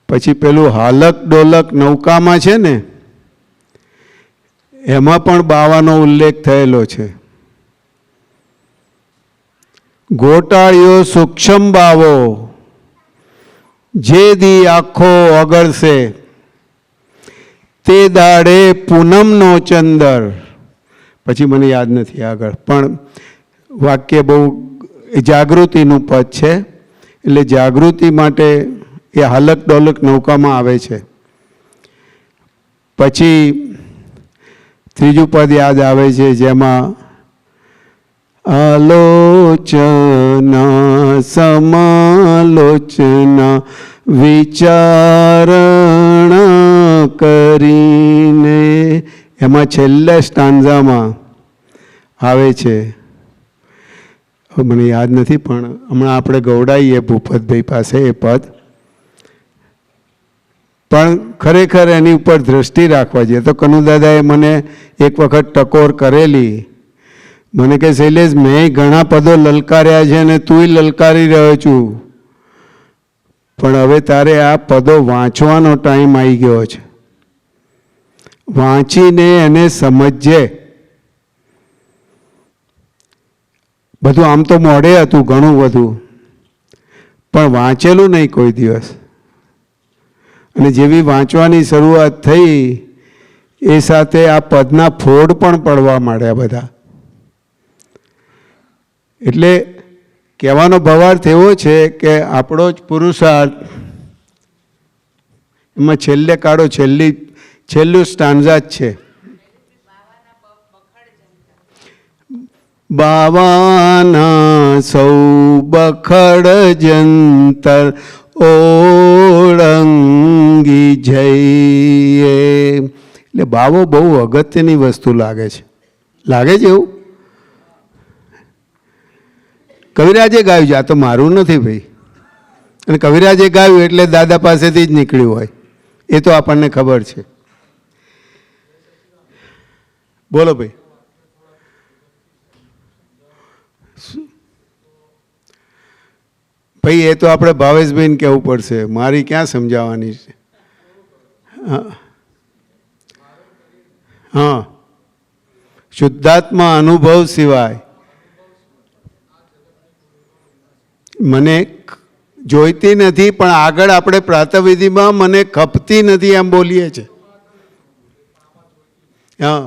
પછી પેલું હાલક ડોલક નૌકામાં છે ને, એમાં પણ બાવાનો ઉલ્લેખ થયેલો છે. ગોટાળિયો સૂક્ષ્મ બાવો જે દી આખો અગળશે, તે દાડે પૂનમનો ચંદર. પછી મને યાદ નથી આગળ, પણ વાક્ય બહુ જાગૃતિનું પદ છે. એટલે જાગૃતિ માટે એ હાલક ડોલક નૌકામાં આવે છે. પછી ત્રીજું પદ યાદ આવે છે, જેમાં આલોચના સમાલોચના વિચારણા કરીને, એમાં છેલ્લા સ્ટાન્ઝામાં આવે છે. મને યાદ નથી, પણ હમણાં આપણે ગવડાવીએ ભૂપતભાઈ પાસે એ પદ. પણ ખરેખર એની ઉપર દ્રષ્ટિ રાખવા જોઈએ. તો કનુદાદાએ મને એક વખત ટકોર કરેલી. મને કહે, શૈલેષ, મેં ઘણા પદો લલકાર્યા છે ને તુંય લલકારી રહ્યો છું, પણ હવે તારે આ પદો વાંચવાનો ટાઈમ આવી ગયો છે. વાંચીને એને સમજજે. બધું આમ તો મોઢે હતું ઘણું બધું, પણ વાંચેલું નહીં કોઈ દિવસ. અને જેવી વાંચવાની શરૂઆત થઈ એ સાથે આ પદના ફોડ પણ પડવા માંડ્યા બધા. એટલે કહેવાનો ભાવાર્થ એવો છે કે આપણો જ પુરુષાર્થ, એમાં છેલ્લે કાઢો છેલ્લું સ્ટાન્ઝા જ છે. બાવાના સૌ બખડ જંતર ઓળંગી જઈએ. એટલે બાવો બહુ અગત્યની વસ્તુ લાગે છે. લાગે છે એવું? કવિરાજે ગાયું છે, આ તો મારું નથી ભાઈ. અને કવિરાજે ગાયું એટલે દાદા પાસેથી જ નીકળ્યું હોય, એ તો આપણને ખબર છે. બોલો ભાઈ. ભાઈ એ તો આપણે ભાવેશભાઈને કહેવું પડશે, મારી ક્યાં સમજાવવાની છે. હા, શુદ્ધાત્મા અનુભવ સિવાય મને જોઈતી નથી, પણ આગળ આપણે પ્રાતઃવિધિમાં મને ખપતી નથી એમ બોલીએ છીએ. હા,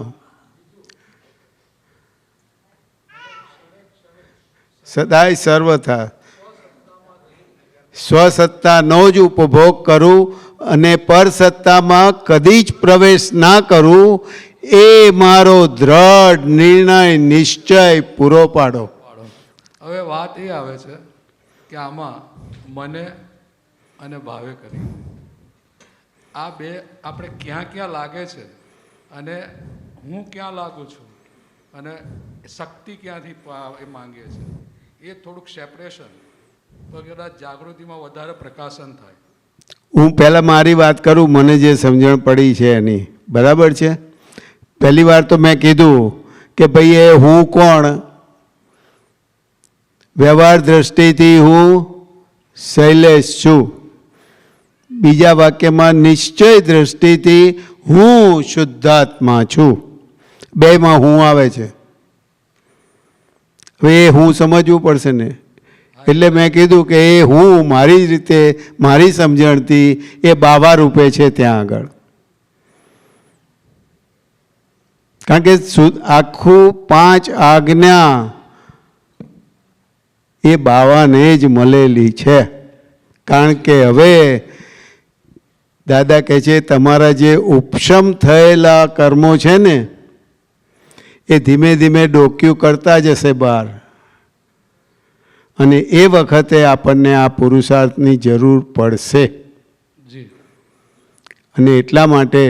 સદાય સર્વથા સ્વસત્તાનો જ ઉપભોગ કરું અને પરસત્તામાં કદી જ પ્રવેશ ના કરું, એ મારો દ્રઢ નિર્ણય નિશ્ચય પૂરો પાડો. હવે વાત એ આવે છે કે આમાં મને અને ભાવે કરી આ બે આપણે ક્યાં ક્યાં લાગે છે અને હું ક્યાં લાગુ છું અને શક્તિ ક્યાંથી એ માંગે છે, એ થોડુંક સેપરેશન, તો કદાચ જાગૃતિમાં વધારે પ્રકાશન થાય. હું પહેલાં મારી વાત કરું, મને જે સમજણ પડી છે એની. બરાબર છે. પહેલી વાર તો મેં કીધું કે ભાઈ એ હું કોણ, વ્યવહાર દ્રષ્ટિથી હું શૈલેષ છું. બીજા વાક્યમાં નિશ્ચય દ્રષ્ટિથી હું શુદ્ધાત્મા છું. બેમાં હું આવે છે. હવે એ હું સમજવું પડશે ને. એટલે મેં કીધું કે એ હું મારી રીતે મારી સમજણથી એ બાવા રૂપે છે ત્યાં આગળ. કારણ કે આખું 5 આજ્ઞા એ બાવાને જ મળેલી છે. કારણ કે હવે દાદા કહે છે તમારા જે ઉપશમ થયેલા કર્મો છે ને એ ધીમે ધીમે ડોક્યું કરતા જશે બહાર. અને એ વખતે આપણને આ પુરુષાર્થની જરૂર પડશે. અને એટલા માટે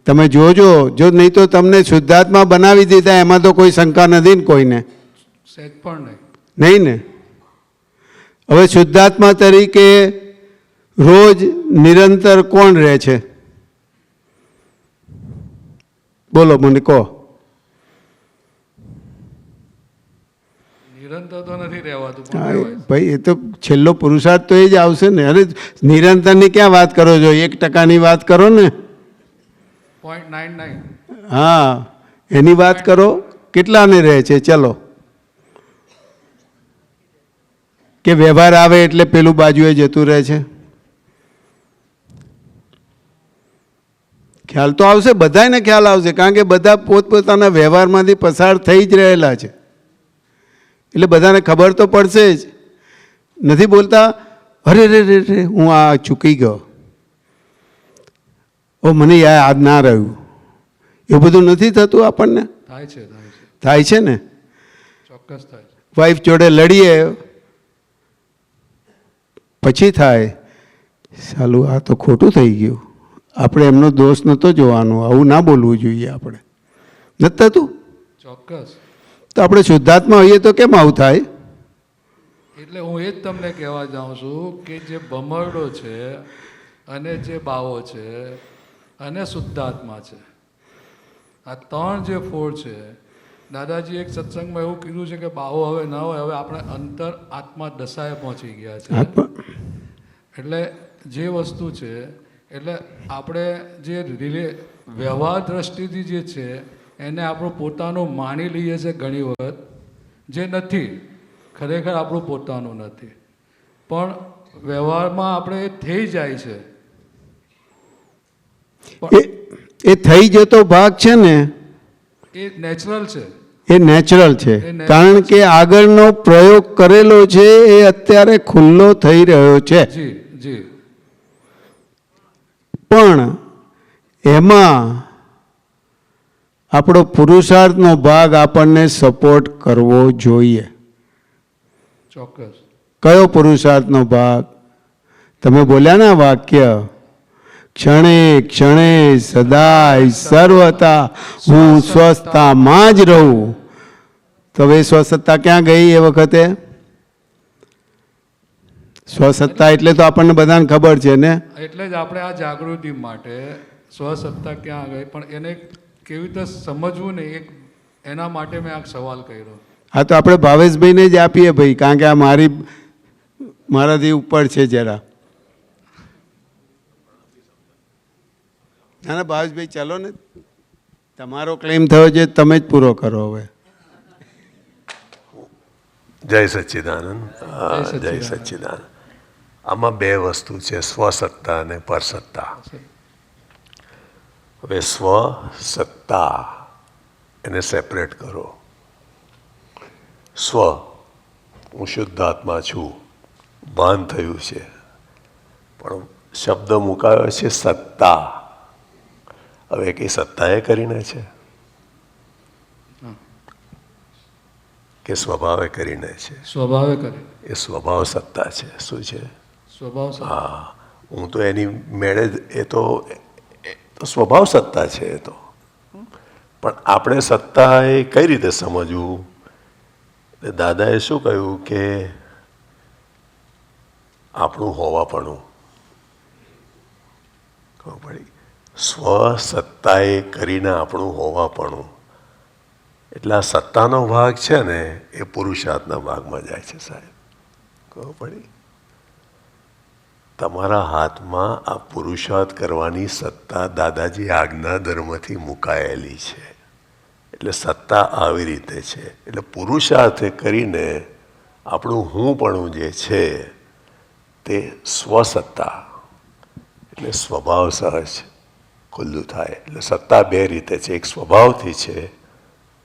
તમે જોજો, જો નહીં તો તમને શુદ્ધાત્મા બનાવી દીધા એમાં તો કોઈ શંકા નથી ને કોઈને. સહેજ પણ નહીં. નહીં ને. હવે શુદ્ધાત્મા તરીકે રોજ નિરંતર કોણ રહે છે? બોલો મને કહો. નિરંતર તો નથી રહેવાતું પણ રહેવાય. ભાઈ એ તો છેલ્લો પુરુષાર્થ તો એ જ આવશે ને. અરે નિરંતરની ક્યાં વાત કરો છો? 1% વાત કરો ને. 0.99. હા એની વાત કરો. કેટલાને રહે છે? ચલો કે વ્યવહાર આવે એટલે પેલું બાજુએ જતું રહે છે. ખ્યાલ તો આવશે, બધાને ખ્યાલ આવશે. કારણ કે બધા પોતપોતાના વ્યવહારમાંથી પસાર થઈ જ રહેલા છે. એટલે બધાને ખબર તો પડશે જ. નથી બોલતા અરે રે રે રે હું આ ચૂકી ગયો, ઓ મને યાદ ના રહ્યું. એવું બધું નથી થતું આપણને? થાય છે. થાય છે ને. ચોક્કસ થાય છે. વાઈફ જોડે લડીએ પછી થાય સાલું આ તો ખોટું થઈ ગયું. આપણે એમનો દોષ નહોતો જોવાનો. આવું ના બોલવું જોઈએ આપણે. નથી થતું? ચોક્કસ. તો આપણે શુદ્ધાત્મા હોઈએ તો કેમ આવું થાય? એટલે હું એ જ તમને કહેવા જાઉં છું કે જે ભમરડો છે અને જે બાવો છે અને શુદ્ધાત્મા છે, આ 3 જે ફોડ છે. દાદાજી એક સત્સંગમાં એવું કીધું છે કે બાવો હવે ન હોય, હવે આપણે અંતર આત્મા દશાએ પહોંચી ગયા છે. એટલે જે વસ્તુ છે એટલે આપણે જે વ્યવહાર દ્રષ્ટિથી જે છે એને આપણું પોતાનું માની લઈએ છીએ ઘણી વખત, જે નથી ખરેખર આપણું પોતાનું નથી. પણ વ્યવહારમાં આપણે એ થઈ જાય છે. એ થઈ જતો ભાગ છે ને એ નેચરલ છે. એ નેચરલ છે. કારણ કે આગળનો પ્રયોગ કરેલો છે એ અત્યારે ખુલ્લો થઈ રહ્યો છે. જી જી. પણ એમાં આપણો પુરુષાર્થનો ભાગ આપણને સપોર્ટ કરવો જોઈએ. ચોક્કસ. કયો પુરુષાર્થનો ભાગ? તમે બોલ્યા ને વાક્ય, ક્ષણે ક્ષણે સદાય સર્વતા હું સ્વસ્થતામાં જ રહું. તો હવે સ્વસત્તા ક્યાં ગઈ એ વખતે? સ્વસત્તા એટલે તો આપણને બધાને ખબર છે ને. એટલે જ આપણે આ જાગૃતિ માટે સ્વસત્તા ક્યાં ગઈ પણ એને કેવી રીતે સમજવું ને એક એના માટે મેં આ સવાલ કર્યો. હા તો આપણે ભાવેશભાઈને જ આપીએ ભાઈ, કારણ કે આ મારાથી ઉપર છે જરા. ના ના ભાવેશભાઈ ચાલો ને, તમારો ક્લેમ થયો છે તમે જ પૂરો કરો હવે. જય સચ્ચિદાનંદ. જય સચ્ચિદાનંદ. આમાં 2 વસ્તુ છે, સ્વસત્તા અને પરસત્તા. હવે સ્વસત્તા એને સેપરેટ કરો. સ્વ હું શુદ્ધાત્મા છું, ભાન થયું છે, પણ શબ્દ મુકાયો છે સત્તા. હવે કઈ સત્તાએ કરીને છે કે સ્વભાવે કરીને છે? સ્વભાવે કરે. એ સ્વભાવ સત્તા છે. શું છે? સ્વભાવ. હા, હું તો એની મેળે એ તો સ્વભાવ સત્તા છે એ તો. પણ આપણે સત્તા એ કઈ રીતે સમજવું? દાદાએ શું કહ્યું કે આપણું હોવાપણું ખબર પડી. સ્વસત્તાએ કરીને આપણું હોવાપણું. એટલે આ સત્તાનો ભાગ છે ને એ પુરુષાર્થના ભાગમાં જાય છે સાહેબ. ખબર પડી? તમારા હાથમાં આ પુરુષાર્થ કરવાની સત્તા દાદાજી આજ્ઞા ધર્મથી મુકાયેલી છે. એટલે સત્તા આવી રીતે છે. એટલે પુરુષાર્થ કરીને આપણું હુંપણું જે છે તે સ્વસત્તા એટલે સ્વભાવ સહજ ખુલ્લું થાય. એટલે સત્તા બે રીતે છે. એક સ્વભાવથી છે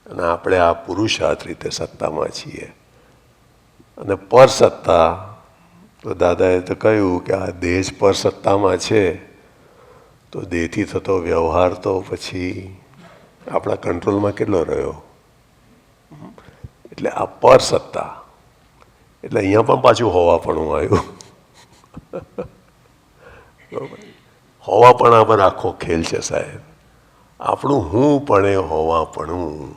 અને આપણે આ પુરુષાર્થ રીતે સત્તામાં છીએ. અને પર સત્તા તો દાદાએ તો કહ્યું કે આ દેહ જ પર સત્તામાં છે તો દેહથી થતો વ્યવહાર તો પછી આપણા કંટ્રોલમાં કેટલો રહ્યો. એટલે આ પર સત્તા એટલે અહીંયા પણ પાછું હોવાપણું આવ્યું. હોવાપણા પર આખો ખેલ છે સાહેબ. આપણું હું પણ એ હોવાપણું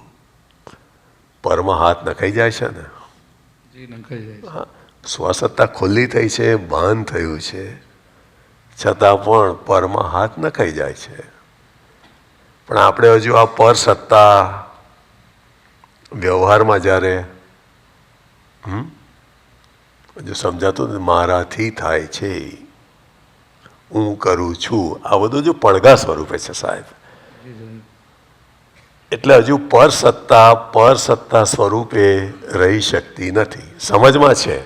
પરમાં હાથ નખાઈ જાય છે ને. જી નંખાઈ જાય છે. હા, સ્વસત્તા ખુલ્લી થઈ છે, ભાન થયું છે, છતાં પણ પરમાં હાથ નખાઈ જાય છે. પણ આપણે હજુ આ પર સત્તા વ્યવહારમાં જ્યારે હજુ સમજાતું મારાથી થાય છે, હું કરું છું, આ બધું જો પડઘા સ્વરૂપે છે સાહેબ. એટલે હજુ પર સત્તા સ્વરૂપે રહી શકતી નથી. સમજમાં છે.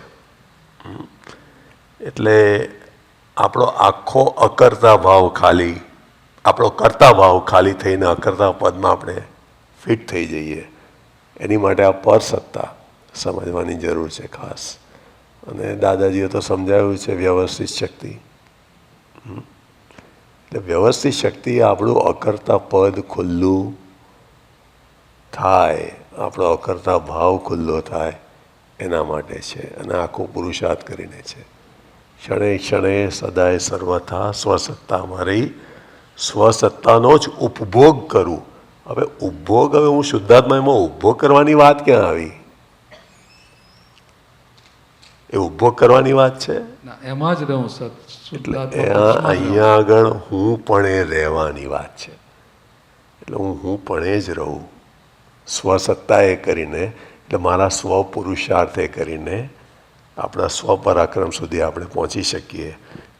એટલે આપણો આખો અકર્તા ભાવ ખાલી, આપણો કર્તા ભાવ ખાલી થઈને અકર્તા પદમાં આપણે ફિટ થઈ જઈએ. એની માટે આ પર સત્તા સમજવાની જરૂર છે ખાસ. અને દાદાજીએ તો સમજાવ્યું છે વ્યવસ્થિત શક્તિ. એટલે વ્યવસ્થિત શક્તિ આપણું અકર્તા પદ ખુલ્લું થાય, આપણો અકર્તા ભાવ ખુલ્લો થાય એના માટે છે. અને આખો પુરુષાર્થ કરીને છે. ક્ષણે ક્ષણે સદાય સર્વથા સ્વસત્તામાં રહી સ્વસત્તાનો જ ઉપભોગ કરું. હવે ઉપભોગ, હવે હું શુદ્ધાત્મા એમાં ઉપભોગ કરવાની વાત ક્યાં આવી? એ ઉપભોગ કરવાની વાત છે. ના, એમાં જ રહું એટલે અહીંયા આગળ હું પણ એ રહેવાની વાત છે. એટલે હું પણ એ જ રહું સ્વસત્તા એ કરીને. એટલે મારા સ્વ પુરુષાર્થે કરીને આપણા સ્વપરાક્રમ સુધી આપણે પહોંચી શકીએ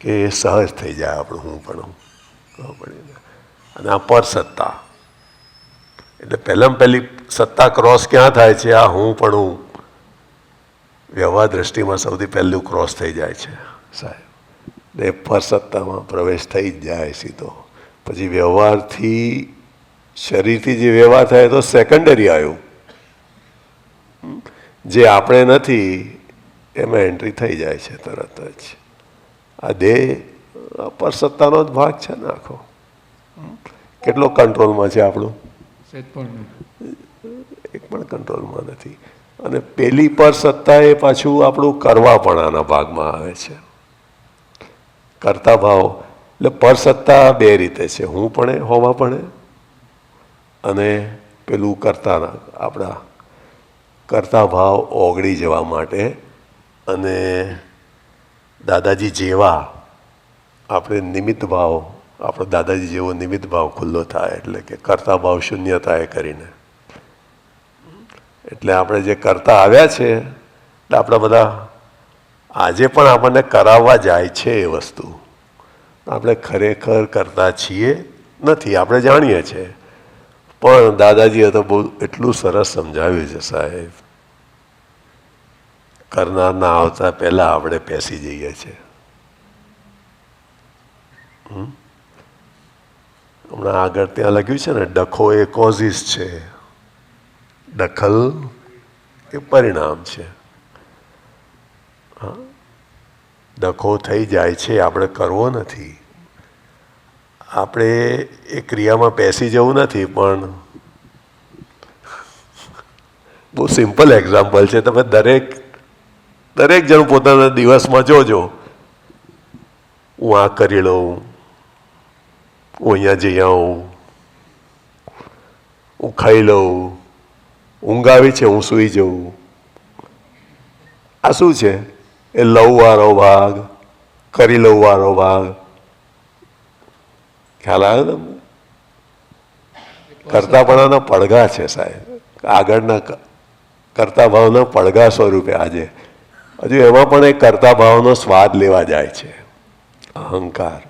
કે એ સહજ થઈ જાય આપણું હું પણ. અને આ પર સત્તા એટલે પહેલાં પહેલી સત્તા ક્રોસ ક્યાં થાય છે? આ હું પણ વ્યવહાર દ્રષ્ટિમાં સૌથી પહેલું ક્રોસ થઈ જાય છે સાહેબ. એ પર સત્તામાં પ્રવેશ થઈ જ જાય સીધો. પછી વ્યવહારથી શરીરથી જે વ્યવહાર થાય તો સેકન્ડરી આવ્યું. જે આપણે નથી એમાં એન્ટ્રી થઈ જાય છે તરત જ. આ દેહ પર સત્તાનો જ ભાગ છે ને આખો. કેટલો કંટ્રોલમાં છે આપણું? સહેજ પણ નહીં. એક પણ કંટ્રોલમાં નથી. અને પેલી પર સત્તા એ પાછું આપણું કરવાપણાના ભાગમાં આવે છે. કરતા ભાવ એટલે પર સત્તા બે રીતે છે. હું પણ હોવા પણ અને પેલું કરતાના આપણા કરતા ભાવ ઓગળી જવા માટે. અને દાદાજી જેવા આપણે નિમિત્ત ભાવ, આપણો દાદાજી જેવો નિમિત્ત ભાવ ખુલ્લો થાય. એટલે કે કરતા ભાવ શૂન્યતા એ કરીને. એટલે આપણે જે કરતા આવ્યા છે એટલે આપણા બધા આજે પણ આપણને કરાવવા જાય છે એ વસ્તુ. આપણે ખરેખર કરતા છીએ નથી, આપણે જાણીએ છીએ. પણ દાદાજીએ તો બહુ એટલું સરસ સમજાવ્યું છે સાહેબ. કરનારના આવતા પહેલા આપણે પેસી જઈએ છીએ. હમણાં આગળ ત્યાં લખ્યું છે ને, ડખો એ કોઝિસ છે, દખલ એ પરિણામ છે. ડખો થઈ જાય છે, આપણે કરવો નથી. આપણે એ ક્રિયામાં પેસી જવું નથી. પણ બહુ સિમ્પલ એક્ઝામ્પલ છે. તમે દરેક જણ પોતાના દિવસમાં જોજો. હું આ કરી લઉં, હું અહીંયા જઈ આવું, હું ખાઈ લઉં, ઊંઘ આવી છે હું સૂઈ જઉં. આ શું છે? એ લઉં વાળો ભાગ, કરી લઉં વાળો ભાગ. ખ્યાલ આવ્યો તમને? કરતાપણાના પડઘા છે સાહેબ. આગળના કરતા ભાવના પડઘા સ્વરૂપે આજે હજુ એમાં પણ એક કરતા ભાવનો સ્વાદ લેવા જાય છે. અહંકાર,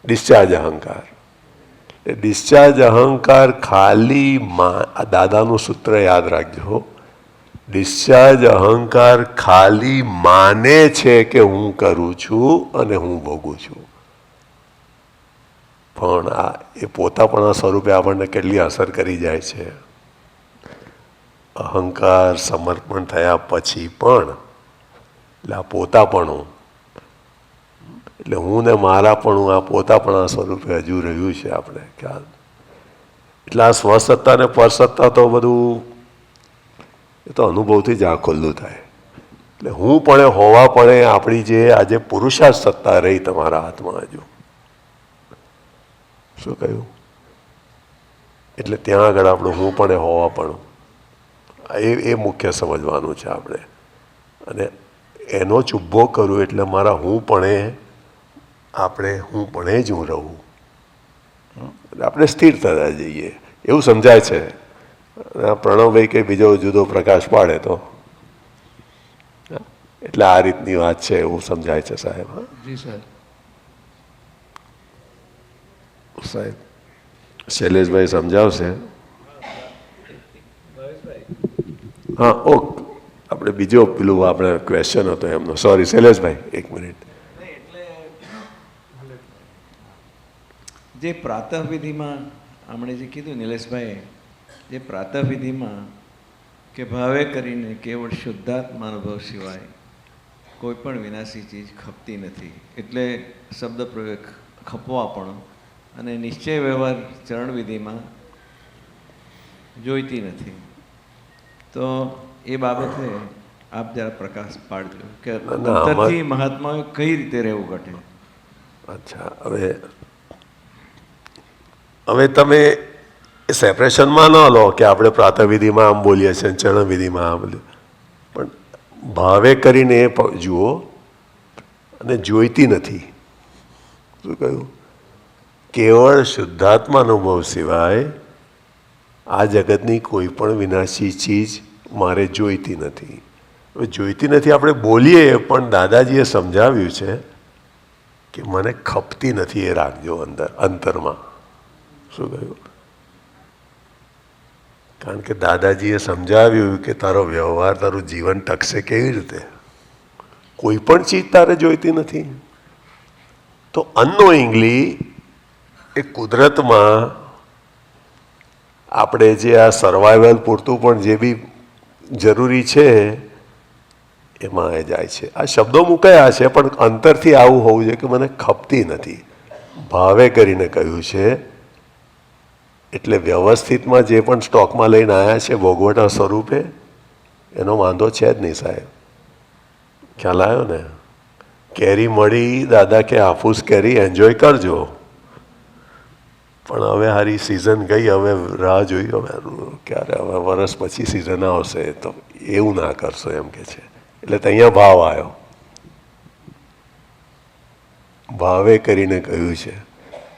ડિસ્ચાર્જ અહંકાર. ડિસ્ચાર્જ અહંકાર ખાલી આ દાદાનું સૂત્ર યાદ રાખજો. ડિસ્ચાર્જ અહંકાર ખાલી માને છે કે હું કરું છું અને હું ભોગું છું, પણ આ એ પોતાપણા સ્વરૂપે આપણને કેટલી અસર કરી જાય છે. અહંકાર સમર્પણ થયા પછી પણ એટલે આ પોતાપણું, એટલે હું ને મારાપણું આ પોતાપણા સ્વરૂપે હજુ રહ્યું છે આપણે ખ્યાલ. એટલે આ સ્વસત્તા ને પરસત્તા તો બધું એ તો અનુભવથી જ આ ખુલ્લું થાય. એટલે હું પણ હોવા પણ આપણી જે આજે પુરુષાર્થ સત્તા રહી તમારા હાથમાં હજુ. શું કહ્યું? એટલે ત્યાં આગળ આપણું હું પણ હોવા પણ એ મુખ્ય સમજવાનું છે આપણે. અને એનો ચુબ્બો કરું એટલે મારા હું પણ આપણે હું પણ જ હું રહું, એટલે આપણે સ્થિર થતા જઈએ એવું સમજાય છે. પ્રણવભાઈ કે બીજો જુદો પ્રકાશ પાડે તો એટલે આ રીતની વાત છે એવું સમજાય છે સાહેબ. જી સર. સાહેબ શૈલેષભાઈ સમજાવશે. હા ઓકે, આપણે બીજો પેલું આપણે ક્વેશ્ચન હતો એમનો. સોરી શૈલેષભાઈ, એક મિનિટ. જે પ્રાતઃવિધિમાં આપણે જે કીધું નિલેશભાઈ, જે પ્રાતઃવિધિમાં કે ભાવે કરીને કેવળ શુદ્ધાત્મા અનુભવ સિવાય કોઈ પણ વિનાશી ચીજ ખપતી નથી, એટલે શબ્દ પ્રયોગ ખપવા પણ અને નિશ્ચય વ્યવહાર ચરણવિધિમાં જોઈતી નથી. તો એ બાબતે આપ જરા પ્રકાશ પાડજો કે અંતરથી મહાત્માઓએ કઈ રીતે રહેવું ઘટે. અચ્છા, હવે તમે સેપરેશનમાં ન લો કે આપણે પ્રાતઃવિધિમાં આમ બોલીએ છીએ ચરણવિધિમાં આમ બોલીએ, પણ ભાવે કરીને એ જુઓ અને જોઈતી નથી. શું કહ્યું? કેવળ શુદ્ધાત્મા અનુભવ સિવાય આ જગતની કોઈ પણ વિનાશી ચીજ મારે જોઈતી નથી. હવે જોઈતી નથી આપણે બોલીએ, પણ દાદાજીએ સમજાવ્યું છે કે મને ખપતી નથી એ રાખજો અંતરમાં. શું કહ્યું? કારણ કે દાદાજીએ સમજાવ્યું કે તારો વ્યવહાર, તારું જીવન ટકશે કેવી રીતે? કોઈ પણ ચીજ તારે જોઈતી નથી. તો અનનોઇંગલી એ કુદરતમાં આપણે જે આ સર્વાઈવલ પૂરતું પણ જે બી જરૂરી છે એમાં એ જાય છે. આ શબ્દો મુકાયા છે પણ અંતરથી આવું હોવું જોઈએ કે મને ખપતી નથી. ભાવે કરીને કહ્યું છે. એટલે વ્યવસ્થિતમાં જે પણ સ્ટોકમાં લઈને આવ્યા છે ભોગવટા સ્વરૂપે એનો વાંધો છે જ નહીં સાહેબ. ખ્યાલ આવ્યો ને? કેરી મળી, દાદા કે હાફૂસ કેરી એન્જોય કરજો, પણ હવે હારી સિઝન ગઈ, હવે રાહ જોઈ, હવે ક્યારે હવે વરસ પછી સિઝન આવશે, તો એવું ના કરશો એમ કે છે. એટલે અહીંયા ભાવ આવ્યો. ભાવે કરીને કહ્યું છે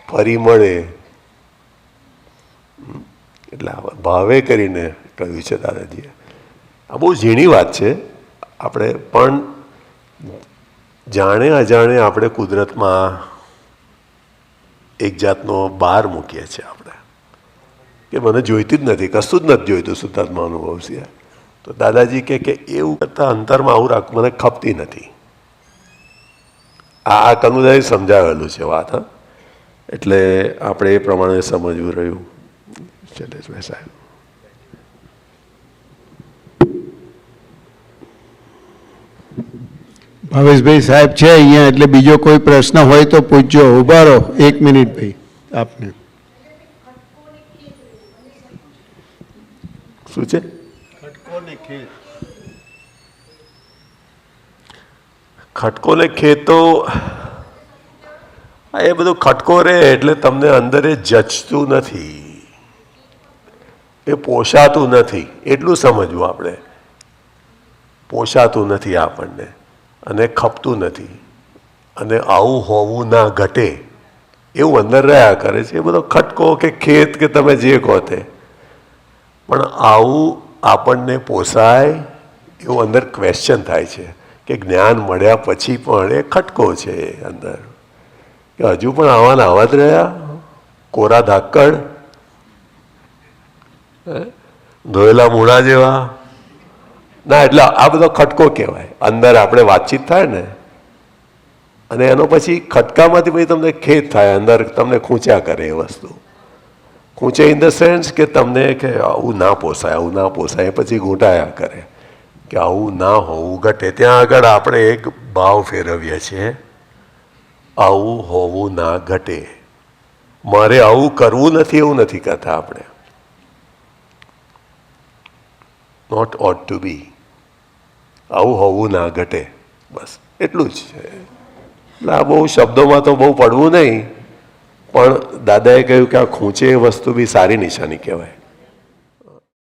ફરી મળે, એટલે ભાવે કરીને કહ્યું છે દાદાજીએ. આ બહુ ઝીણી વાત છે. આપણે પણ જાણે અજાણે આપણે કુદરતમાં એક જાતનો બાર મૂકીએ છીએ આપણે કે મને જોઈતી જ નથી, કશું જ નથી જોઈતું શુદ્ધાત્મા અનુભવ છે. તો દાદાજી કે એવું કરતાં અંતરમાં આવું રાખ, મને ખપતી નથી. આ કનુદાઈ સમજાવેલું છે વાત. હા, એટલે આપણે એ પ્રમાણે સમજવું રહ્યું. શૈલેષભાઈ સાહેબ. ભાવેશભાઈ સાહેબ છે અહીંયા, એટલે બીજો કોઈ પ્રશ્ન હોય તો પૂછજો. ઉભા રહો 1 મિનિટ ભાઈ. આપને શું છે? ખટકો ને ખેતો, એ બધું ખટકો રહે એટલે તમને અંદર એ જચતું નથી, એ પોષાતું નથી, એટલું સમજવું આપણે. પોષાતું નથી આપણને અને ખપતું નથી, અને આવું હોવું ના ઘટે એવું અંદર રહ્યા કરે છે. એ બધો ખટકો કે ખેત કે તમે જે કહો તે, પણ આવું આપણને પોસાય એવું અંદર ક્વેશ્ચન થાય છે કે જ્ઞાન મળ્યા પછી પણ એ ખટકો છે અંદર. કે હજુ પણ આવા ને આવા જ રહ્યા, કોરા ધાક્કડ, ધોયેલા મૂળા જેવા. ના, એટલે આ બધો ખટકો કહેવાય. અંદર આપણે વાતચીત થાય ને અને એનો પછી ખટકામાંથી પછી તમને ખેદ થાય, અંદર તમને ખૂંચ્યા કરે એ વસ્તુ. ખૂંચે ઇન ધ સેન્સ કે તમને કે આવું ના પોસાય, આવું ના પોસાય, પછી ઘૂંટાયા કરે કે આવું ના હોવું ઘટે. ત્યાં આગળ આપણે એક ભાવ ફેરવીએ છીએ, આવું હોવું ના ઘટે. મારે આવું કરવું નથી એવું નથી કહેતા આપણે. નોટ ઓટ ટુ બી, આવું હોવું ના ઘટે, બસ એટલું જ છે. એટલે આ બહુ શબ્દોમાં તો બહુ પડવું નહીં, પણ દાદાએ કહ્યું કે આ ખૂંચે એ વસ્તુ બી સારી નિશાની કહેવાય.